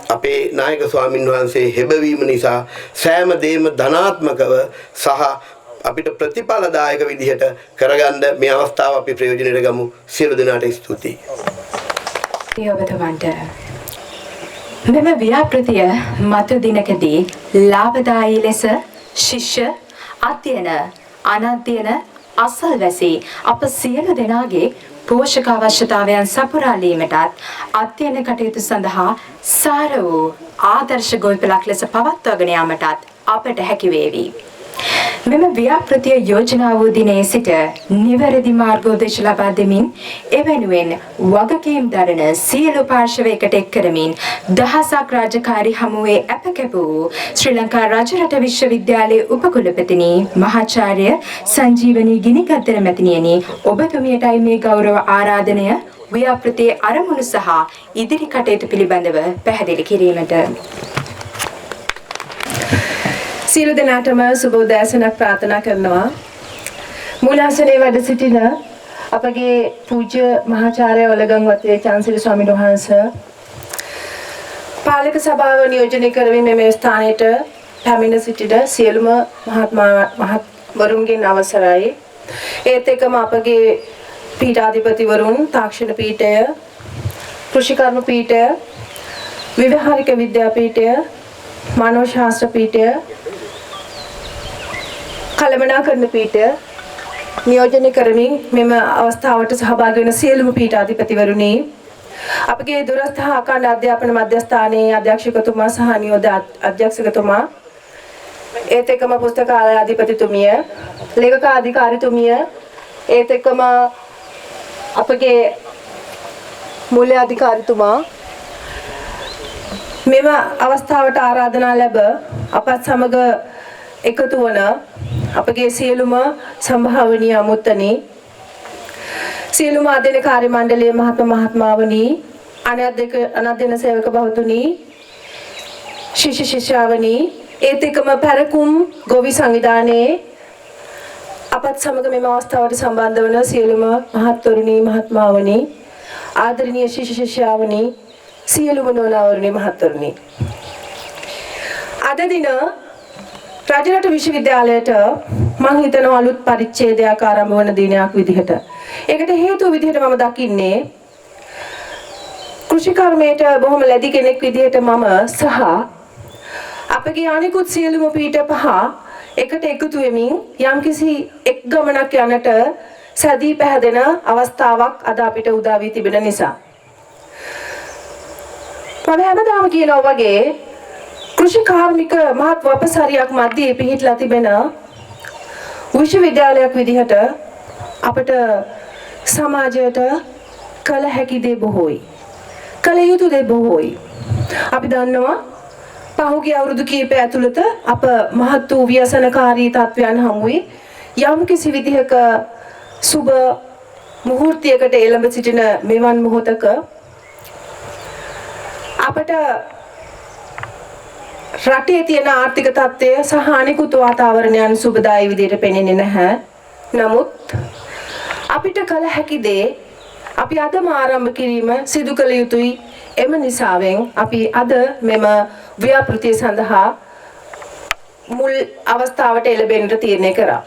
අපේ නායක ස්වාමින් වහන්සේ හෙබවීම නිසා සෑම දෙයක්ම ධනාත්මකව සහ අපිට ප්‍රතිඵලදායක විදිහට කරගන්න මේ අවස්ථාව අපි ප්‍රයෝජනෙට ගමු. සියලු දෙනාට ස්තුතියි. ඔබතුමන්ට මෙම ව්‍යාපෘතිය මතු දිනකදී ලාභදායී ලෙස ශිෂ්‍ය අධ්‍යයන අනධ්‍යයන අසල්වැසි අප සියලු දෙනාගේ පෝෂක අවශ්‍යතාවයන් සපුරාලීමටත් අධ්‍යයන කටයුතු සඳහා සාර වූ ආදර්ශ ගොවිපලක් ලෙස පවත්වාගෙන යාමටත් අපට හැකි වේවි. මෙම ව්‍යාපෘතිය යෝජනා වූ දිනේ සිට නිවැරදි මාර්ගෝපදේශ ලබා දෙමින් එවැනුවෙන් වගකීම් දරන සියලු පාර්ශවයකට එක් කරමින් දහසක් රාජකාරී හමුවේ අපකැප වූ ශ්‍රී ලංකා රජරට විශ්වවිද්‍යාලයේ උපකුලපතිනි මහාචාර්ය සංජීවනී ගිනිගත්තර මැතිණියනි ඔබතුමියටයි මේ ගෞරව ආරාධනය ව්‍යාපෘතියේ අරමුණු සහ ඉදිරි කටයුතු පිළිබඳව පැහැදිලි කිරීමට සියලු දෙනාටම සුබ උදෑසනක් ප්‍රාර්ථනා කරනවා. මූලාසනයේ වැඩ සිටින අපගේ පූජ්‍ය මහාචාර්ය ඔලගම්වත්තේ චාන්සිලි ස්වාමීන් වහන්සේ පාලක සභාව නියෝජනය කරමින් මේ ස්ථානයට පැමිණ සිටින සියලුම මහත්වරුන්ගෙන් අවසරයි. ඒත් එක්කම අපගේ පීඨාධිපතිවරුන් තාක්ෂණ පීඨය, කෘෂිකර්ම පීඨය, විවහාරික විද්‍යාපීඨය, මානව ශාස්ත්‍ර පීඨය, කළමනාකරණ පීඨය නියෝජනය කරමින් මෙම අවස්ථාවට සහභාගී වෙන සියලුම පීඨාධිපතිවරුනි අපගේ දුරස්ථ අඛණ්ඩ අධ්‍යාපන මධ්‍යස්ථානයේ අධ්‍යක්ෂකතුමා සහ නියෝජ්‍ය අධ්‍යක්ෂකතුමා ඒත් එක්කම පුස්තකාලය අධිපතිතුමිය ලේඛකාධිකාරීතුමිය ඒත් එක්කම අපගේ මූල්‍ය අධිකාරීතුමා මෙම අවස්ථාවට ආරාධනා ලැබ අපත් සමග එකතු වන අපගේ සියලුම සම්භාවනීය අමුත්තනි සියලුම අධ්‍යයන කාර්ය මණ්ඩලයේ මහත්මාවනි අනධ්‍යයන සේවක බහුතුනි ශිෂ්‍ය ශිෂ්‍යාවනි ඒත් එක්කම පැරකුම් ගොවි සංවිධානයේ අපත් සමග මෙම අවස්ථාවට සම්බන්ධ වන සියලුම මහත්වරුනි මහත්මාවනි ආදරණීය ශිෂ්‍ය ශිෂ්‍යාවනි සියලුම නෝනාවරුනි මහත්වරුනි අද දින රජරට විශ්වවිද්‍යාලයට මම හිතනවා අලුත් පරිච්ඡේදයක් ආරම්භ වන දිනයක් විදිහට. ඒකට හේතුව විදිහට මම දකින්නේ කෘෂිකර්මයට බොහොම ලැබි කෙනෙක් විදිහට මම සහ අපගේ අනිකුත් සියලුම පීඨ පහ එකට එකතු වෙමින් යම්කිසි එක් ගමනක් යනට සැදී පැහැදෙන අවස්ථාවක් අද අපිට උදා වී තිබෙන නිසා. මම හැමදාම කියනවා වගේ කෘෂි කාර්මික මහත් වපසරියක් මැද්දේ පිහිටලා තිබෙන විශ්වවිද්‍යාලයක් විදිහට අපට සමාජයට කළ හැකි දේ බොහෝයි. කළ යුතු දේ බොහෝයි. අපි දන්නවා පහුගිය අවුරුදු කිහිපය ඇතුළත අප මහත් වූ ව්‍යසනකාරී තත්වයන් හමුවේ යම් කිසි විදිහක සුබ මුහූර්තයකට එළඹ සිටින මෙවන් මොහොතක අපට රටේ තියෙන ආර්ථික තත්ත්වය සහ අනිකුත් වාතාවරණයන් සුබදායී විදිහට පෙනෙන්නේ නැහැ. නමුත් අපිට කල හැකි දේ අපි අදම ආරම්භ කිරීම සිදු කළ යුතුයි. එම නිසාවෙන් අපි අද මෙම ව්‍යාපෘතිය සඳහා මුල් අවස්ථාවට එළඹෙන්න තීරණය කරා.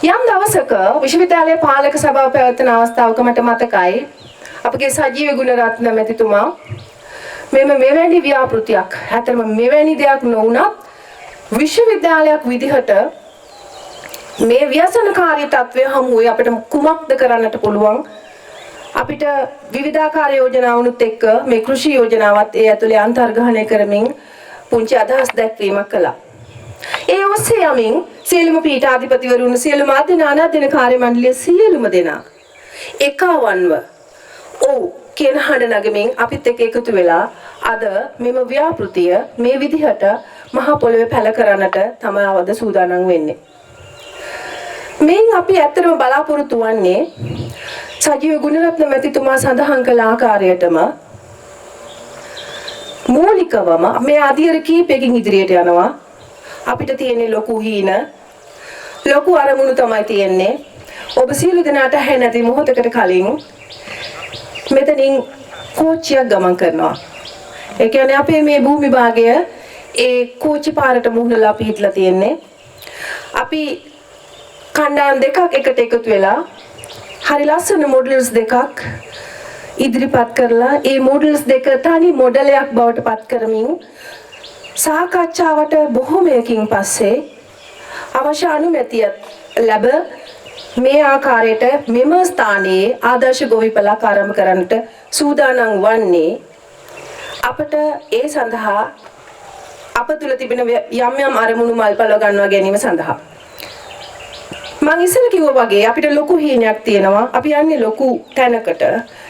යම් දවසක විශ්වවිද්‍යාලයේ පාලක සභාව පැවැත්වෙන අවස්ථාවක මට මතකයි අපගේ සජීව ගුණරත්න මැතිතුමා මෙවැනි ව්‍යාපෘතියක් ඇත්තටම මෙවැනි දෙයක් නොවුනත් විශ්වවිද්‍යාලයක් විදිහට මේ ව්‍යසනකාරී තත්ත්වය හමුවේ අපිට කුමක්ද කරන්නට පුළුවන් අපිට විවිධාකාර යෝජනාවනුත් එක්ක මේ කෘෂි යෝජනාවත් ඒ ඇතුලේ අන්තර්ග්‍රහණය කරමින් පුංචි අදහස් දැක්වීමක් කළා. ඒ ඔස්සේ යමින් සියලුම පීඨාධිපතිවරුන් සියලුම ආදී නානාදින කාර්ය මණ්ඩලයේ සියලුම දෙනා එකවන්ව ඔව් කියන හඬ නගමින් අපිත් එක්ක එකතු වෙලා අද මෙම ව්‍යාපෘතිය මේ විදිහට මහ පොළොවේ පැල කරන්නට තමයි අවද සූදානම් වෙන්නේ. මෙයින් අපි ඇත්තටම බලාපොරොත්තු වන්නේ සජීව ගුණරත්න මැතිතුමා සඳහන් කළ ආකාරයටම මූලිකවම මේ අධීර කීපයකින් ඉදිරියට යනවා. අපිට තියෙන ලොකු හීන ලොකු අරමුණු තමයි තියෙන්නේ. ඔබ සියලු දෙනාට ඇහැ නැති මොහොතකට කලින් මෙතනින් කෝච්චියක් ගමන් කරනවා. ඒ කියන්නේ අපේ මේ භූමි භාගය ඒ කෝච්චි පාරට මුහුණලා පිහිටලා තියෙන්නේ. අපි කණ්ඩායම් දෙකක් එකට එකතු වෙලා හරි ලස්සන මොඩල්ස් දෙකක් ඉදිරිපත් කරලා ඒ මොඩල්ස් දෙක තනි මොඩලයක් බවට පත් කරමින් සාකච්ඡාවට බොහොමයකින් පස්සේ අවශ්‍ය අනුමැතිය ලැබ මේ ආකාරයට මෙම ස්ථානයේ ආදර්ශ ගොවිපලක් ආරම්භ කරන්නට සූදානම් වන්නේ අපට ඒ සඳහා අප තුල තිබෙන යම් අරමුණු මල්පලව ගන්නවා ගැනීම සඳහා මම ඉස්සෙල්ලා කිව්වා වගේ අපිට ලොකු හීනයක් තියෙනවා. අපි යන්නේ ලොකු තැනකට.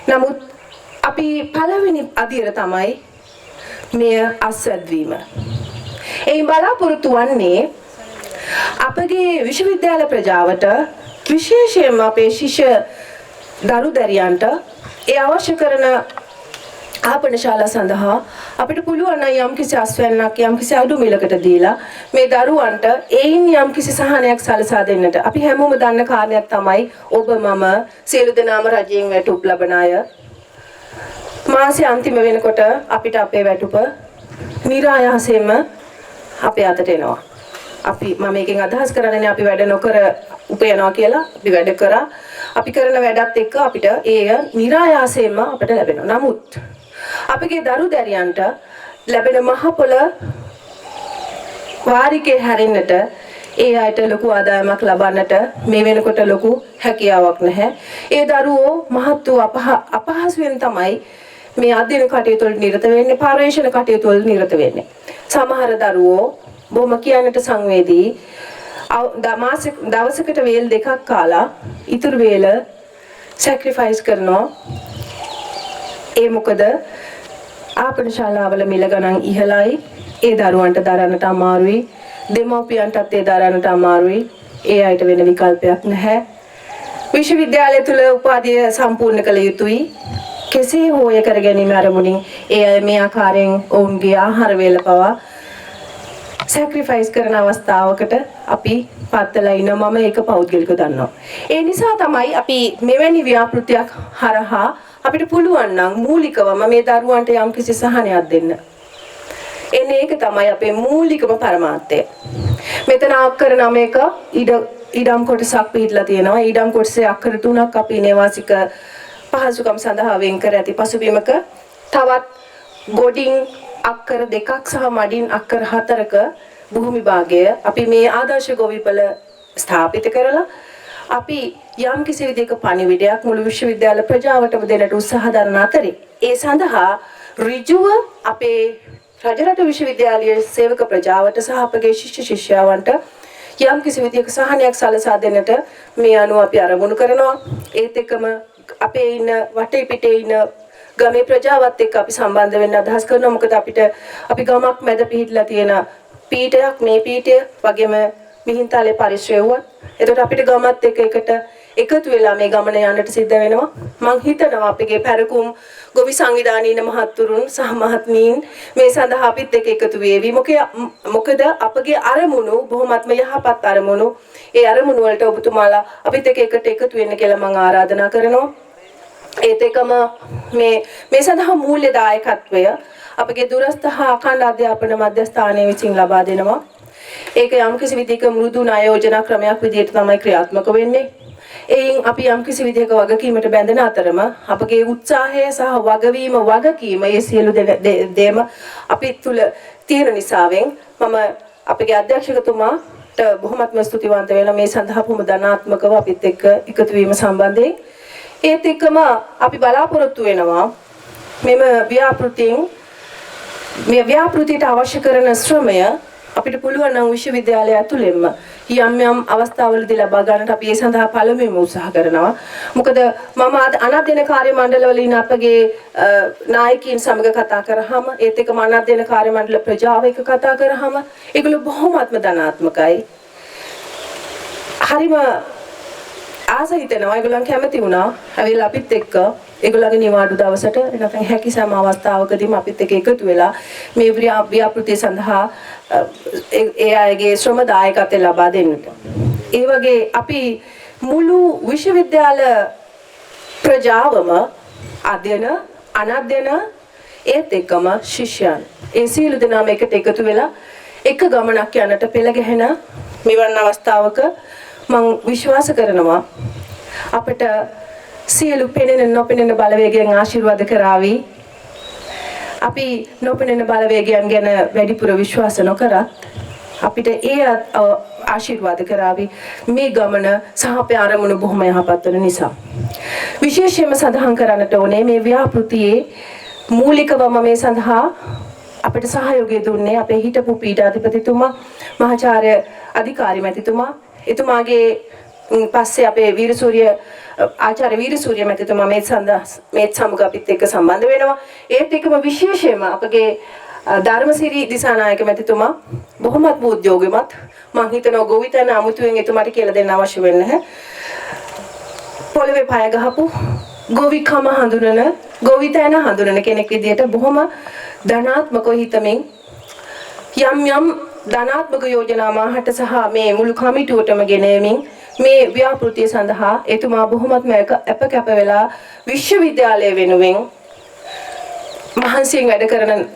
නමුත් අපි පළවෙනි අදියර තමයි මෙය අස්වැද්වීම. එයින් බලාපොරොත්තු වන්නේ අපගේ විශ්වවිද්‍යාල ප්‍රජාවට විශේෂයෙන්ම අපේ ශිෂ්‍ය දරු දැරියන්ට ඒ අවශ්‍ය කරන ආපන ශාලා සඳහා අපිට පුළුවන් නම් යම්කිසි අස්වැන්නක් යම්කිසි අඩු මිලකට දීලා මේ දරුවන්ට ඒයින් යම්කිසි සහනයක් සලසා දෙන්නට අපි හැමෝම දන්න කාරණයක් තමයි ඔබ මම සියලු දෙනාම රජයෙන් වැටුප් ලබන අය මාසේ අන්තිම වෙනකොට අපිට අපේ වැටුප නිරායාසයෙන්ම අපේ අතට එනවා. අපි මම මේකෙන් අදහස් කරන්නේ අපි වැඩ නොකර උපයනවා කියලා. අපි වැඩ කරා. අපි කරන වැඩත් එක්ක අපිට ඒ නිරායාසයෙන්ම අපිට ලැබෙනවා. නමුත් අපගේ දරු දැරියන්ට ලැබෙන මහ පොළ වාරිකේ හැරෙන්නට ඒ අයට ලොකු ආදායමක් ලබන්නට මේ වෙනකොට ලොකු හැකියාවක් නැහැ. ඒ දරුවෝ මහත් වූ අපහසුයෙන් තමයි මේ අධ්‍යයන කටයුතු වල නිරත වෙන්නේ, පර්යේෂණ කටයුතු වල නිරත වෙන්නේ. සමහර දරුවෝ බොහොම කියන්නට සංවේදී දවසකට වේල් දෙකක් කාලා ඉතුරු වේල සැක්‍රිෆයිස් කරනවා. ඒ මොකද ආපන ශාලාවල මිල ගණන් ඉහළයි. ඒ දරුවන්ට දරන්නට අමාරුයි. දෙමව්පියන්ටත් ඒ දරන්නට අමාරුයි. ඒ අයට වෙන විකල්පයක් නැහැ. විශ්වවිද්‍යාලය තුල උපාධිය සම්පූර්ණ කළ යුතුයි. කෙසේ හෝ ඒ කර ගැනීම අරමුණින් ඒ අය මේ ආකාරයෙන් ඔවුන්ගේ ආහාර වේල පවා සැක්‍රිෆයිස් කරන අවස්ථාවකට අපි පත්වලා ඉනවා. මම ඒක පෞද්ගලිකව දන්නවා. ඒ නිසා තමයි අපි මෙවැනි ව්‍යාපෘතියක් හරහා අපිට පුළුවන් නම් මූලිකවම මේ දරුවන්ට යම්කිසි සහනයක් දෙන්න. එන්නේ ඒක තමයි අපේ මූලිකම පරමාර්ථය. මෙතන අක්කර 9ක ඉඩම් කොටසක් පිටලා තියෙනවා. ඉඩම් කොටසේ අක්කර 3ක් අපි නේවාසික පහසුකම් සඳහා වෙන් කර ඇති පසුබිමක තවත් ගොඩින් අක්කර 2ක් සහ මඩින් අක්කර 4ක භූමි භාගය අපි මේ ආදර්ශ ගොවිපළ ස්ථාපිත කරලා අපි යම් කිසි විදිහක පණිවිඩයක් මුළු විශ්වවිද්‍යාල ප්‍රජාවටම දෙන්නට උත්සාහ දරන අතරේ ඒ සඳහා ඍජුව අපේ රජරට විශ්වවිද්‍යාලයේ සේවක ප්‍රජාවට සහ අපගේ ශිෂ්‍ය ශිෂ්‍යාවන්ට යම් කිසි විදිහක සහනයක් සලසා දෙන්නට මේ අනුව අපි ආරම්භ කරනවා. ඒත් එක්කම අපේ ඉන්න වටේ පිටේ ඉන්න ගමේ ප්‍රජාවත් එක්ක අපි සම්බන්ධ වෙන්න අදහස් කරනවා. මොකද අපිට අපි ගමක් මැද පිහිටලා තියෙන පීඨයක් මේ පීඨය වගේම මිහින්තලේ පරිශ්‍රයුවත්. එතකොට අපිට ගමත් එකට එකතු වෙලා මේ ගමන යන්නට සිද්ධ වෙනවා. මං හිතනවා අපගේ පැරකුම් ගොවි සංවිධානීය මහත්තුරුන් සහ මහත්මීන් මේ සඳහා අපිත් එක්ක එකතු වේවි. මොකද අපගේ අරමුණු බොහොමත්ම යහපත් අරමුණු. ඒ අරමුණු වලට ඔබතුමාලා අපිත් එක්ක එකතු වෙන්න කියලා මං ආරාධනා කරනවා. ඒත් එකම මේ සඳහා මූල්‍ය දායකත්වය අපගේ දුරස්ථ හා අඛණ්ඩ අධ්‍යාපන මධ්‍යස්ථානයේ විසින් ලබා දෙනවා. ඒක යම්කිසි විදිහක මෘදු ණයෝජනා ක්‍රමයක් විදිහට තමයි ක්‍රියාත්මක වෙන්නේ. එයින් අපි යම්කිසි විදිහක වගකීමට බැඳෙන අතරම අපගේ උත්සාහය සහ වගකීම මේ සියලු දේම අපි තුල තියෙන නිසාවෙන් මම අපගේ අධ්‍යක්ෂකතුමාට බොහොමත්ම ස්තුතිවන්ත වෙනවා මේ සඳහා බොහොම ධනාත්මකව අපිත් එක්ක එකතු වීම සම්බන්ධයෙන්. ඒත් එක්කම අපි බලාපොරොත්තු වෙනවා මේ ව්‍යාපෘතියට අවශ්‍ය කරන ශ්‍රමය අපිට පුළුවන් නම් විශ්වවිද්‍යාලය ඇතුළෙන්ම යම් අවස්ථාවලදී ලබා ගන්නට අපි ඒ සඳහා පළමුවෙන්ම උත්සාහ කරනවා. මොකද මම අනධ්‍යයන කාර්ය මණ්ඩලවල ඉන්න අපගේ නායකයින් සමග කතා කරාම ඒත් එක්කම අනධ්‍යයන කාර්ය මණ්ඩල ප්‍රජාව එක්ක කතා කරාම ඒගොල්ලෝ බොහොමත්ම ධනාත්මකයි. හරිම ආස හිතෙනවා ඒගොල්ලන් කැමති වුණා. ඇවිල්ලා අපිත් එක්ක ඒගොල්ලන්ගේ නිවාඩු දවසට නැත්නම් හැකි සෑම අවස්ථාවකදීම අපිත් එක්ක එකතු වෙලා මේ ව්‍යාපෘතිය සඳහා ඒ අයගේ ශ්‍රම දායකත්වය ලබා දෙන්නට. ඒ වගේ අපි මුළු විශ්වවිද්‍යාල ප්‍රජාවම අධ්‍යයන අනධ්‍යයන ඒත් එක්කම ශිෂ්‍යයන් ඒ සියලු දෙනාම එකට එකතු වෙලා එක ගමනක් යන්නට පෙළ ගැහෙන මෙවන් අවස්ථාවක මම විශ්වාස කරනවා අපිට සියලු පෙනෙන නොපෙනෙන බලවේගයන් ආශිර්වාද කරાવી. අපි නොපෙනෙන බලවේගයන් ගැන වැඩිපුර විශ්වාස නොකරත් අපිට ඒ ආශිර්වාද කරાવી මේ ගමන සහ අපේ ආරමුණු බොහොම යහපත් වෙන නිසා. විශේෂයෙන්ම සඳහන් කරන්නට ඕනේ මේ ව්‍යාපෘතියේ මූලිකවම මේ සඳහා අපිට සහයෝගය දුන්නේ අපේ හිටපු පීඨාධිපතිතුමා මහාචාර්ය අධිකාරී මැතිතුමා. එතුමාගේ පස්සේ අපේ ආචාර්ය වීරසූරිය මැතිතුමා මේ සමග අපිත් එක්ක සම්බන්ධ වෙනවා. ඒත් එක්කම විශේෂයෙන්ම අපගේ ධර්මසිරි දිසානායක මැතිතුමා බොහොමත් උද්‍යෝගිමත්. මම හිතනවා ගෝවිතන අමුතුවෙන් එතුමාට කියලා දෙන්න අවශ්‍ය වෙන්නේ නැහැ. පොළවේ පය ගහපු ගෝවිකම ගෝවිතන හඳුනන කෙනෙක් විදිහට බොහොම ධනාත්මකව හිතමින් යම් ධනාත්මක යෝජනා මාහට සහ මේ මුළු කමිටුවටම ගෙනෙමින් මේ ව්‍යාපෘතිය සඳහා එතුමා බොහොමත්ම අපකැප වෙලා විශ්වවිද්‍යාලය වෙනුවෙන් මහන්සියෙන් වැඩ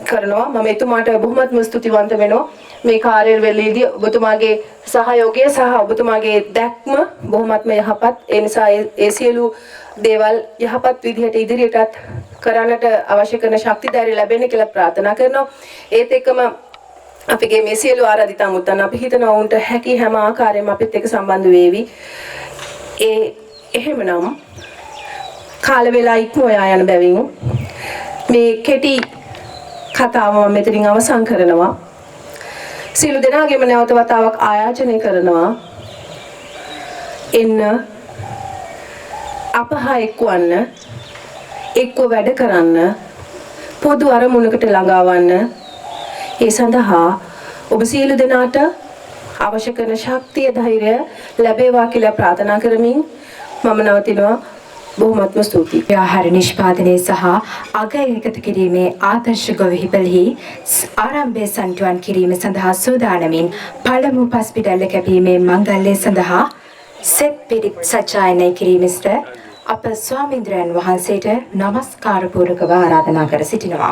කරනවා. මම එතුමාට බොහොමත්ම ස්තුතිවන්ත වෙනවා. මේ කාර්යවලදී ඔබතුමාගේ සහයෝගය සහ ඔබතුමාගේ දැක්ම බොහොමත්ම යහපත්. ඒ නිසා ඒ සියලු දේවල් යහපත් විදිහට ඉදිරියටත් කරන්නට අවශ්‍ය කරන ශක්තිය ධෛර්ය ලැබෙන්න කියලා ප්‍රාර්ථනා කරනවා. ඒත් එක්කම අපගේ මේ සියලු ආරාධිතා මුත්තන් අපි හිතනවා උන්ට හැකි හැම ආකාරයෙන්ම අපිත් එක්ක සම්බන්ධ වේවි. එහෙමනම් කාල වේලා ඉක්මවා යන බැවින් මේ කෙටි කතාව මම මෙතනින් අවසන් කරනවා. සියලු දෙනාගේම නැවත වතාවක් ආයාචනය කරනවා. එන්න අපහා එක්වන්න එක්ව වැඩ කරන්න පොදු අරමුණකට ළඟාවන්න. ඒ සඳහා ඔබ සියලු දෙනාට අවශ්‍ය කරන ශක්තිය ධෛර්යය ලැබේවා කියලා ප්‍රාර්ථනා කරමින් මම නවතිනවා. බොහොමත්ම ස්තුතියි. ආහාර නිෂ්පාදනය සහ අග එකතු කිරීමේ ආදර්ශ ගොවිහිපෙළෙහි ආරම්භය සන්තුවන් කිරීම සඳහා සූදානමින් පළමු පස්පිටල්ල කැපීමේ මංගල්‍යය සඳහා සෙත් පිරිත් සජ්ජායනය කිරීමට අප ස්වාමීන්ද්‍රයන් වහන්සේට নমස්කාර පූර්වකව ආරාධනා කර සිටිනවා.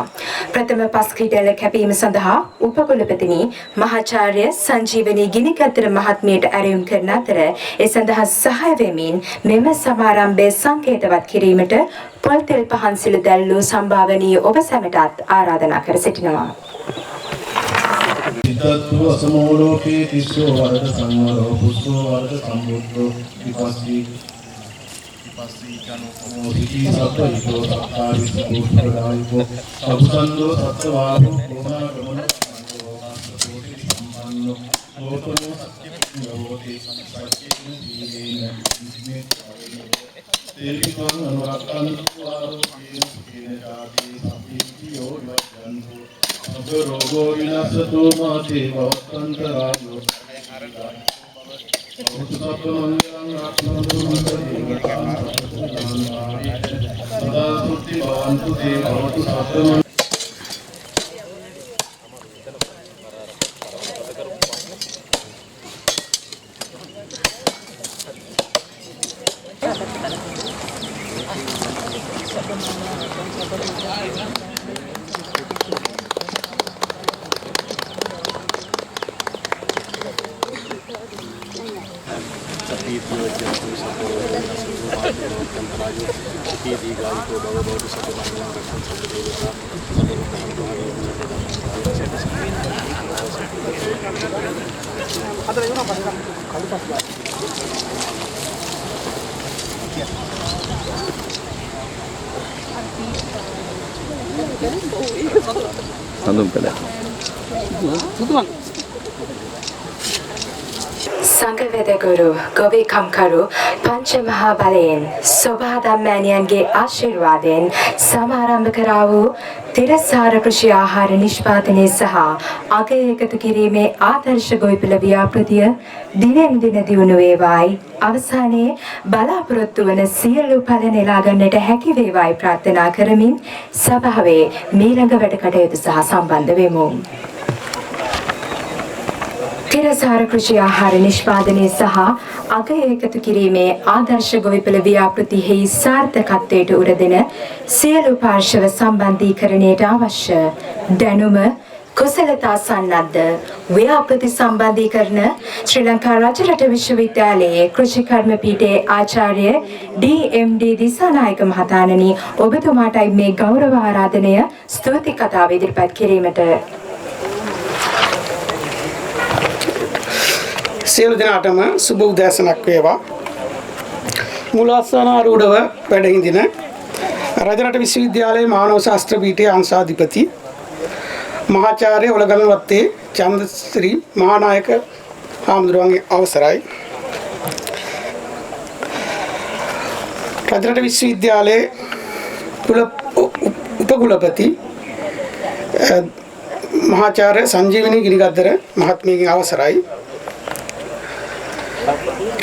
ප්‍රථම පස්පිටල්ල කැපීම සඳහා උපකුලපතිනි මහාචාර්ය සංජීවනී ගිනිකත්තර මහත්මියට ඇරයුම් කරන අතර ඒ සඳහා සහාය වෙමින් මෙම සමාරම්භය සංකේතවත් කිරීමට පොල්තෙල් පහන් සිළු දැල්වූ සම්භාවනීය ඔබ සැමටත් ආරාධනා කර සිටිනවා. සිතත්තු අසමෝලෝකේ තිස්සෝ වරද සංවරෝ පුස්සෝ වරද සම්බුද්ධෝ විපස්සී සිටි සත්වයිකෝ සත්තාවිස්සෝ ප්‍රදායිකෝ අභුසන්දෝ සත්වාහෝ කෝනාගමන සම්පන්නෝ ලෝකනෝ සත්‍යෝති සත්‍යේන දීනේන තේවිකං අනුරක්ඛන්තු ආරෝපේන සුඛේන ජාති සම්පීතියෝ යජ්ජන්තු අබ රෝගෝ විනාශතෝ මාතේ භවත්තන්තරායෝ සංඝවේදගුරු ගොවිකම්කරු පංචමහා බලයෙන් සෝභා ධම්මෑණියන්ගේ ආශිර්වාදයෙන් සමාරම්භ කරා වූ තිරසාර කෘෂි ආහාර නිෂ්පාදනය සහ අගය එකතු කිරීමේ ආදර්ශ ගොවිපළ ව්‍යාපෘතිය දිනෙන් දින දියුණු වේවායි අවසානයේ බලාපොරොත්තු වන සියලු ඵල නෙලා ගන්නට හැකි වේවායි ප්‍රාර්ථනා කරමින් සභාවේ මීළඟ වැඩ කටයුතු සහ සම්බන්ධ වෙමු. තිරසාර කෘෂි ආහාර නිෂ්පාදනය සහ අගය එකතු කිරීමේ ආදර්ශ ගොවිපළ ව්‍යාපෘතිෙහි සාර්ථකත්වයට උරදෙන සියලු පාර්ශව සම්බන්ධීකරණයට අවශ්‍ය දැනුම කුසලතා සන්නද්ධ ව්‍යාපෘති සම්බන්ධීකරණ ශ්‍රී ලංකා රජරට විශ්වවිද්‍යාලයේ කෘෂි කර්ම පීඨයේ ආචාර්ය ඩී.එම්.ඩී. දිසානායක මහතාණනි ඔබතුමාටයි මේ ගෞරව ආරාධනය ස්තුති කතාව ඉදිරිපත් කිරීමට. සියලු දෙනාටම සුබ උදෑසනක් වේවා. මුලාසනාරූಢව වැඩ හිඳින රජරට විශ්වවිද්‍යාලයේ මානව ශාස්ත්‍ර පීඨයේ අංශාධිපති මහාචාර්ය ඔලගම වත්තේ චන්දශ්‍රී මහානායක හාමුදුරුවන්ගේ අවසරයි. රජරට විශ්වවිද්‍යාලයේ උපකුලපති මහාචාර්ය සංජීවනී ගිරිගද්දර මහත්මියගේ අවසරයි.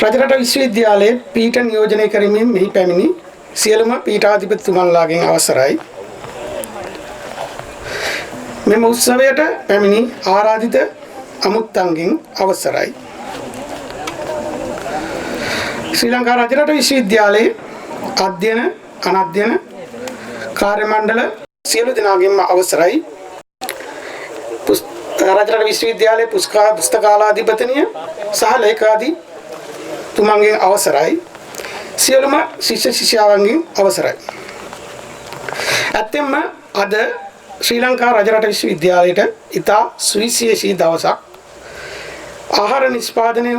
රජරට විශ්වවිද්‍යාලයේ පීඨ නියෝජනය කරමින් මෙහි පැමිණි සියලුම පීඨාධිපතිතුමන්ලාගෙන් අවසරයි. මෙම උත්සවයට පැමිණි ආරාධිත අමුත්තන්ගෙන් අවසරයි. ශ්‍රී ලංකා රජරට විශ්වවිද්‍යාලයේ අධ්‍යයන අනධ්‍යයන කාර්ය මණ්ඩල සියලු දෙනාගෙන්ම අවසරයි. රජරට විශ්වවිද්‍යාලයේ පුස්තකාලාධිපතිනිය සහ ලේකාධි තුමන්ගෙන් අවසරයි. සියලුම ශිෂ්‍ය ශිෂ්‍යාවන්ගෙන් අවසරයි. ඇත්තෙන්ම අද ශ්‍රී ලංකා රජරට විශ්වවිද්‍යාලයට ඉතා සුවිශේෂී දවසක්. ආහාර නිෂ්පාදනය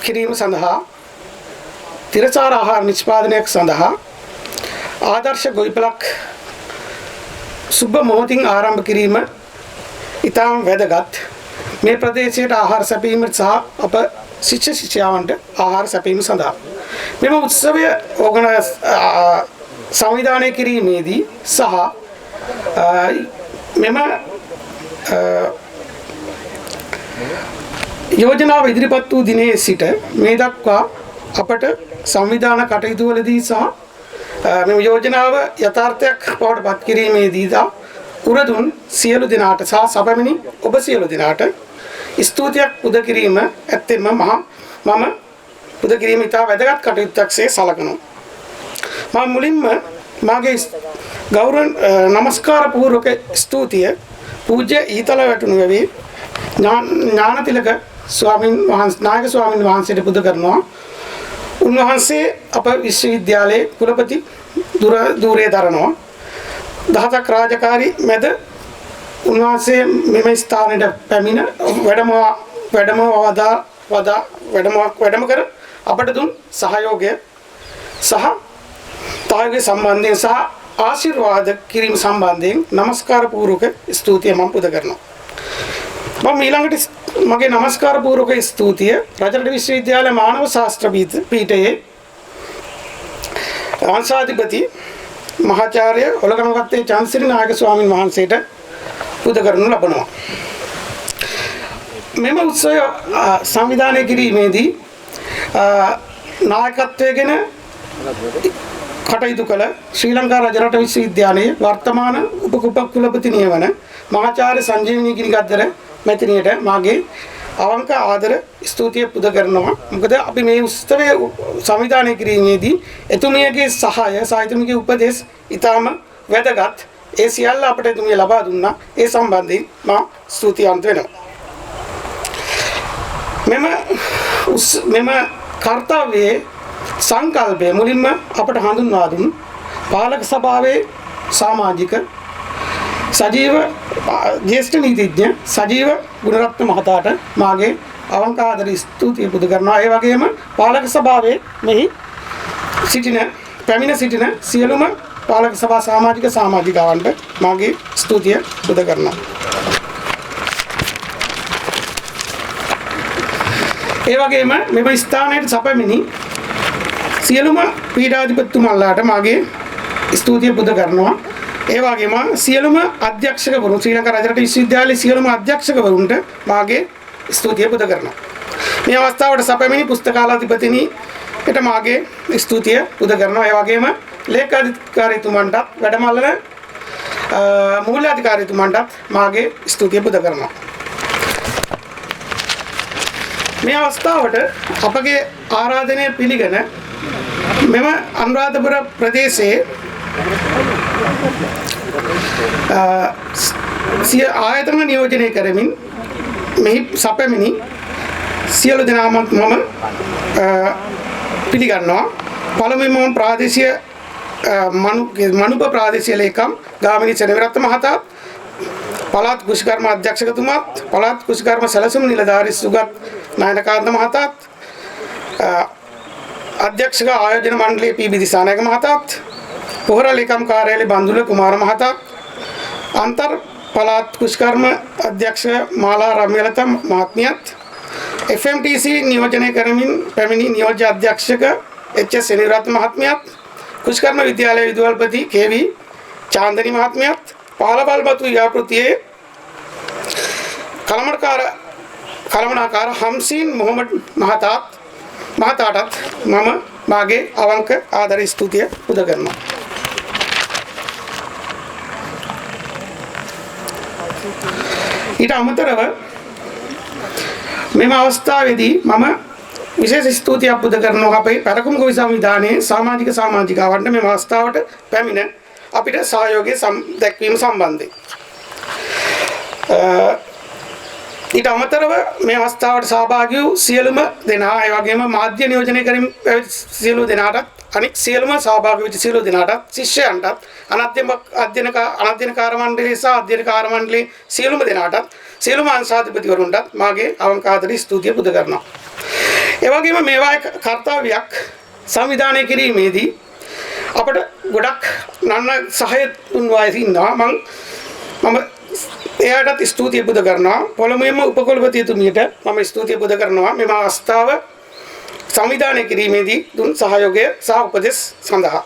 කිරීම සඳහා තිරසාර ආහාර නිෂ්පාදනයක් සඳහා ආදර්ශ ගොවිපලක් සුබ මොහොතින් ආරම්භ කිරීම ඉතාම වැදගත්. මේ ප්‍රදේශයට ආහාර සැපීම සහ අප ශිෂ්‍ය ශිෂ්‍යාවන්ට ආහාර සැපීම සඳහා මෙම උත්සවය සංවිධානය කිරීමේදී සහ මෙම යෝජනාව ඉදිරිපත් වූ දිනේ සිට මේ දක්වා අපට සංවිධාන කටයුතුවලදී සහ මෙම යෝජනාව යථාර්ථයක් බවට පත් කිරීමේදී උරදුන් සියලු දෙනාට සහ සැපමිනි ඔබ සියලු දෙනාට ස්තුතියක් පුද කිරීම ඇත්තෙන්ම මම පුද කිරීම ඉතා වැදගත් කටයුත්තක්සේ සලකනවා. මම මුලින්ම මාගේ ගෞරව නමස්කාර පූර්වක ස්තුතිය පූජ්‍ය ඊතල වැටුණු වෙවි ඥානතිලක නායක ස්වාමීන් වහන්සේට පුද කරනවා. උන්වහන්සේ අප විශ්වවිද්‍යාලයේ කුලපති ධූරයේ දරනවා. දහසක් රාජකාරී මැද උන්වහන්සේ මෙම ස්ථානයට පැමිණ වැඩම කර අපට දුන් සහයෝගය සහ තායගේ සම්බන්ධයෙන් සහ ආශිර්වාද කිරීම සම්බන්ධයෙන් නමස්කාර පූර්වක ස්තුතිය මම පුද කරනවා. මම ඊළඟට මගේ නමස්කාර පූර්වක ස්තුතිය රජරට විශ්වවිද්‍යාලයේ මානව ශාස්ත්‍ර පීඨයේ අංශාධිපති මහාචාර්ය ඔලගමවත්තේ චන්ද්‍රසිරි නායක ස්වාමීන් වහන්සේට පුද කරනු ලබනවා. මෙම උත්සවය සංවිධානය කිරීමේදී නායකත්වයෙන් කටයුතු කළ ශ්‍රී ලංකා රජරට විශ්වවිද්‍යාලයේ වර්තමාන උපකුලපතිනිය වන මහාචාර්ය සංජීවනී ගිනිගද්දර මැතිණියට මාගේ අවංක ආදර ස්තුතිය පුද කරනවා. මොකද අපි මේ උත්සවය සංවිධානය කිරීමේදී එතුමියගේ සහාය සාහිත්‍යමික උපදෙස් ඉතාම වැදගත්. ඒ සියල්ල අපට එතුමිය ලබා දුන්නා. ඒ සම්බන්ධයෙන් මා ස්තුතිවන්ත වෙනවා. මෙම කර්තව්‍යයේ සංකල්පය මුලින්ම අපට හඳුන්වා දුන් පාලක සභාවේ සමාජික සජීව ජ්‍යෙෂ්ඨ නීතිඥ සජීව ගුණරත්න මහතාට මාගේ අවංක ආදර ස්තුතිය පුද කරනවා. ඒ වගේම පාලක සභාවේ මෙහි පැමිණ සිටින සියලුම පාලක සභා සමාජිකාවන්ට මාගේ ස්තුතිය පුද කරනවා. ඒ වගේම මෙම ස්ථානයට සැපමිනි සියලුම පීඩාධිපතිතුමන්ලාට මාගේ ස්තුතිය පුද කරනවා. ඒ වගේම සියලුම අධ්‍යක්ෂකවරු ශ්‍රී ලංකා රජරට විශ්වවිද්‍යාලයේ සියලුම අධ්‍යක්ෂකවරුන්ට මාගේ ස්තුතිය පුද කරනවා. මේ අවස්ථාවට සැපමිනි පුස්තකාලාධිපතිනියට මාගේ ස්තුතිය පුද කරනවා. ඒ වගේම ලේකාධිකාරීතුමන්ටත් වැඩමල්ලන මූල්‍යාධිකාරීතුමන්ටත් මාගේ ස්තුතිය පුද කරනවා. මේ අවස්ථාවට අපගේ ආරාධනය පිළිගෙන මෙම අනුරාධපුර ප්‍රදේශයේ ආයතන නියෝජනය කරමින් මෙහි සැපමිනි සියලු දෙනාම මම පිළිගන්නවා. පළමුවෙන්ම මම ප්‍රාදේශීය මනුප ප්‍රාදේශීය ලේකම් ගාමිණී සෙනවිරත්න මහතා, පළාත් කෘෂිකර්ම අධ්‍යක්ෂකතුමාත්, පළාත් කෘෂිකර්ම සැලසුම් නිලධාරී සුගත් නායනකාන්ත මහතාත්, අධ්‍යක්ෂක ආයෝජන මණ්ඩලයේ පී දිසානායක මහතාත්, පොහොර ලේකම් කාර්යාලයේ බන්දුල කුමාර මහතාත්, අන්තර් පළාත් කෘෂිකර්ම අධ්‍යක්ෂ මාලා රම්‍යලත මහත්මියත්, FMTC නියෝජනය කරමින් පැමිණි නියෝජ්‍ය අධ්‍යක්ෂක එච්.එස්. සෙනවිරත්න මහත්මියත්, කෘෂිකර්ම විද්‍යාලයේ විදුහල්පති කේ.වී. චාන්දනි මහත්මියත්, පහළවල්බතු ව්‍යාපෘතියේ කළමනාකාර හම්සීන් මොහොමඩ් මහතාටත් මම මාගේ අවංක ආදර ස්තුතිය පුද කරනවා. ඊට අමතරව මෙම අවස්ථාවේදී මම විශේෂ ස්තුතියක් පුද කරනවා අපේ පැරකුම් ගොවි සංවිධානයේ සමාජිකාවන්ට මෙම අවස්ථාවට පැමිණ අපිට සහයෝගය දැක්වීම සම්බන්ධයෙන්. ඊට අමතරව මේ අවස්ථාවට සහභාගී වූ සියලුම දෙනා, ඒ වගේම මාධ්‍ය නියෝජනය කරමින් සියලු දෙනාටත්, අනික් සියලුම සහභාගී වෙච්ච සියලු දෙනාටත්, ශිෂ්‍යයන්ටත්, අනධ්‍යයනකාර මණ්ඩලයේ සහ අධ්‍යයනකාර මණ්ඩලයේ සියලුම දෙනාටත්, සියලුම අංශාධිපතිවරුන්ටත් මාගේ අවංක ආදර ස්තුතිය පුද කරනවා. ඒ වගේම මේවා කර්තව්‍යයක් සංවිධානය කිරීමේදී අපට ගොඩක් නන්න සහය දුන්වා ඉන්නවා. මම එයාටත් ස්තුතිය පුද කරනවා. පළමුවෙන්ම උපකුලපතිතුමියට මම ස්තුතිය පුද කරනවා මෙම අවස්ථාව සංවිධානය කිරීමේදී දුන් සහයෝගය සහ උපදෙස් සඳහා.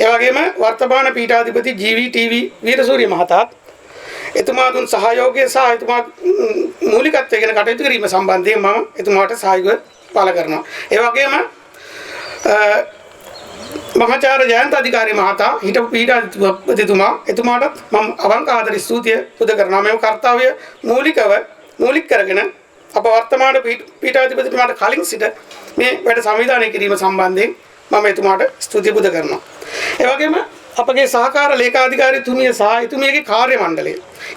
ඒ වගේම වර්තමාන පීඨාධිපති ජී.වී.ටී.වී. වීරසූරිය මහතාත් එතුමා දුන් සහයෝගය සහ එතුමා මූලිකත්වයෙන් කටයුතු කිරීම සම්බන්ධයෙන් මම එතුමාට සහයෝගය පළ කරනවා. ඒ වගේම මහාචාර්ය ජයන්ත අධිකාරී මහතා හිටපු පීඨාධිපතිතුමා එතුමාටත් මම අවංක ආදර ස්තුතිය පුද කරනවා. මේ කර්තව්‍ය මූලික කරගෙන අප වර්තමාන පීඨාධිපතිතුමාට කලින් සිට මේ වැඩ සංවිධානය කිරීම සම්බන්ධයෙන් මම එතුමාට ස්තුතිය පුද කරනවා. ඒ වගේම අපගේ සහකාර ලේකාධිකාරීතුමිය සහ එතුමියගේ කාර්ය මණ්ඩලය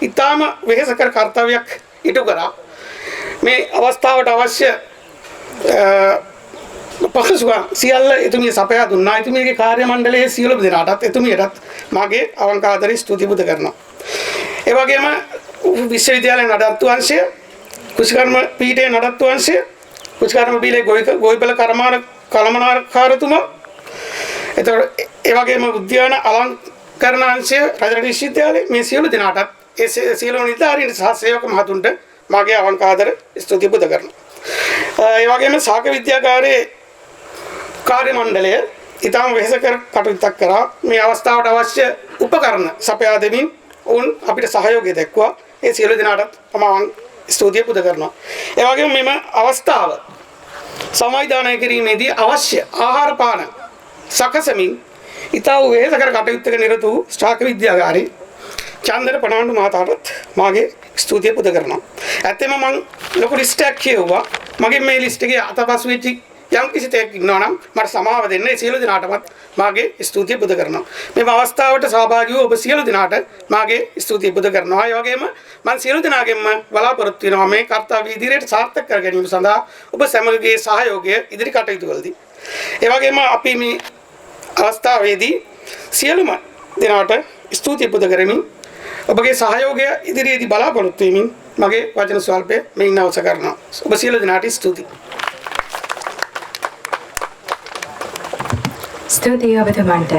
ඉතාම වෙහෙසකර කර්තව්‍යයක් ඉටු කරා. මේ අවස්ථාවට අවශ්‍ය පහසුකම් සියල්ල එතුමිය සපයා දුන්නා. එතුමියගේ කාර්ය මණ්ඩලයේ සියලුම දෙනාටත් එතුමියටත් මාගේ අවංක ආදර ස්තුතිය පුද කරනවා. ඒ වගේම විශ්වවිද්‍යාලයේ නඩත්තු අංශය, කෘෂිකර්ම පීඨයේ නඩත්තු අංශය, කෘෂිකර්ම පීඨයේ ගොවිපළ කළමනාකාරතුමා, එතකොට ඒ වගේම උද්‍යාන අලංකරණ අංශය රජරට විශ්වවිද්‍යාලයේ මේ සියලු දෙනාටත් ඒ සියලු නිලධාරීන් සහ සේවක මහතුන්ට මාගේ අවංක ආදර ස්තුතිය පුද කරනවා. ඒ වගේම සාක විද්‍යාගාරයේ කාර්ය මණ්ඩලය ඉතාම වෙහෙසකර කටයුත්තක් කරා. මේ අවස්ථාවට අවශ්‍ය උපකරණ සපයා දෙමින් ඔවුන් අපිට සහයෝගය දැක්වුවා. ඒ සියලු දෙනාටත් මම ස්තුතිය පුද කරනවා. ඒ වගේම මෙම අවස්ථාව සංවිධානය කිරීමේදී අවශ්‍ය ආහාර පාන සකසමින් ඉතා වූ වේදකර කටයුත්තක නිරත වූ ශ්‍රාක විද්‍යාගාරී චන්දර පණාණ්ඩු මහතාටත් මාගේ ස්තුතිය පුද කරනවා. ඇත්තෙම මම ලොකු ලිස්ට් එකක් කියවුවා. මගේ මේ ලිස්ට් එකේ අතපසු වෙච්ච යම් කිසි දෙයක් ඉන්නවා නම් මට සමාව දෙන්න. ඒ සියලු දෙනාටමත් මාගේ ස්තුතිය පුද කරනවා. මේ අවස්ථාවට සහභාගී වූ ඔබ සියලු දෙනාට මාගේ ස්තුතිය පුද කරනවා. ඒ වගේම මම සියලු දෙනාගෙන්ම බලාපොරොත්තු වෙනවා මේ කාර්යය ඉදිරියට සාර්ථක කර ගැනීම සඳහා ඔබ සැමගේ සහයෝගය ඉදිරි කටයුතු වලදී. ඒ වගේම අපි මේ අවස්ථාවේදී සියලුම දෙනාට ස්තුතිය පුද කරමින් ඔබගේ සහයෝගය ඉදිරියේදී බලාපොරොත්තු වෙමින් මගේ වචන ස්වල්පය මෙයින් අවසන් කරනවා. ඔබ සියලු දෙනාට ස්තුතියි. ස්තුතියි ඔබතුමන්ට.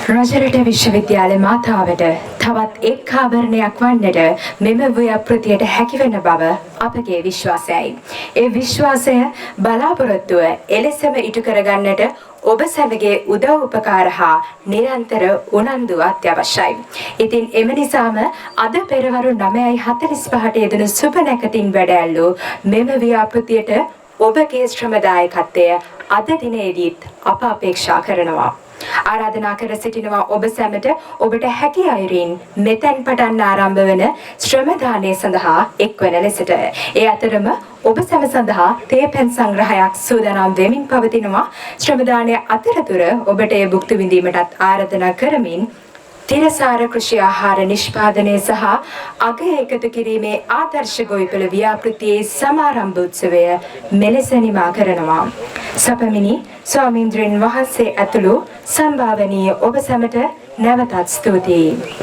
රජරට විශ්වවිද්‍යාල මාතාවට තවත් එක් ආවරණයක් වන්නට මෙම ව්‍යාපෘතියට හැකිවන බව අපගේ විශ්වාසයයි. ඒ විශ්වාසය බලාපොරොත්තුව එලෙසම ඉටු කරගන්නට ඔබ සැමගේ උදව් උපකාර හා නිරන්තර උනන්දු අත්‍යවශ්‍යයි. ඉතින් එම නිසාම අද පෙරවරු 9:45ට යෙදුණු සුබ නැකතින් වැඩ ඇල්ලූ මෙම ව්‍යාපෘතියට ඔබගේ ශ්‍රමදායකත්වය අද දිනේදීත් අප අපේක්ෂා කරනවා. ආරාධනා කර සිටිනවා ඔබ සැමට ඔබට හැකි අයුරින් මෙතෙන් පටන් ආරම්භ වන ශ්‍රම දානය සඳහා එක්වන ලෙසට. ඒ අතරම ඔබ සැම සඳහා තේ පැන් සංග්‍රහයක් සූදානම් වෙමින් පවතිනවා. ශ්‍රම දානය අතරතුර ඔබට ඒ භුක්ති විඳීමටත් ආරාධනා කරමින් තිරසාර කෘෂි ආහාර නිෂ්පාදනය සහ අගය එකතු කිරීමේ ආදර්ශ ගොවිපළ ව්‍යාපෘතියේ සමාරම්භ උත්සවය මෙලෙස නිමා කරනවා. සපමිනි ස්වාමීන්ද්‍රයන් වහන්සේ ඇතුළු සම්භාවනීය ඔබ සැමට නැවතත් ස්තුතියි.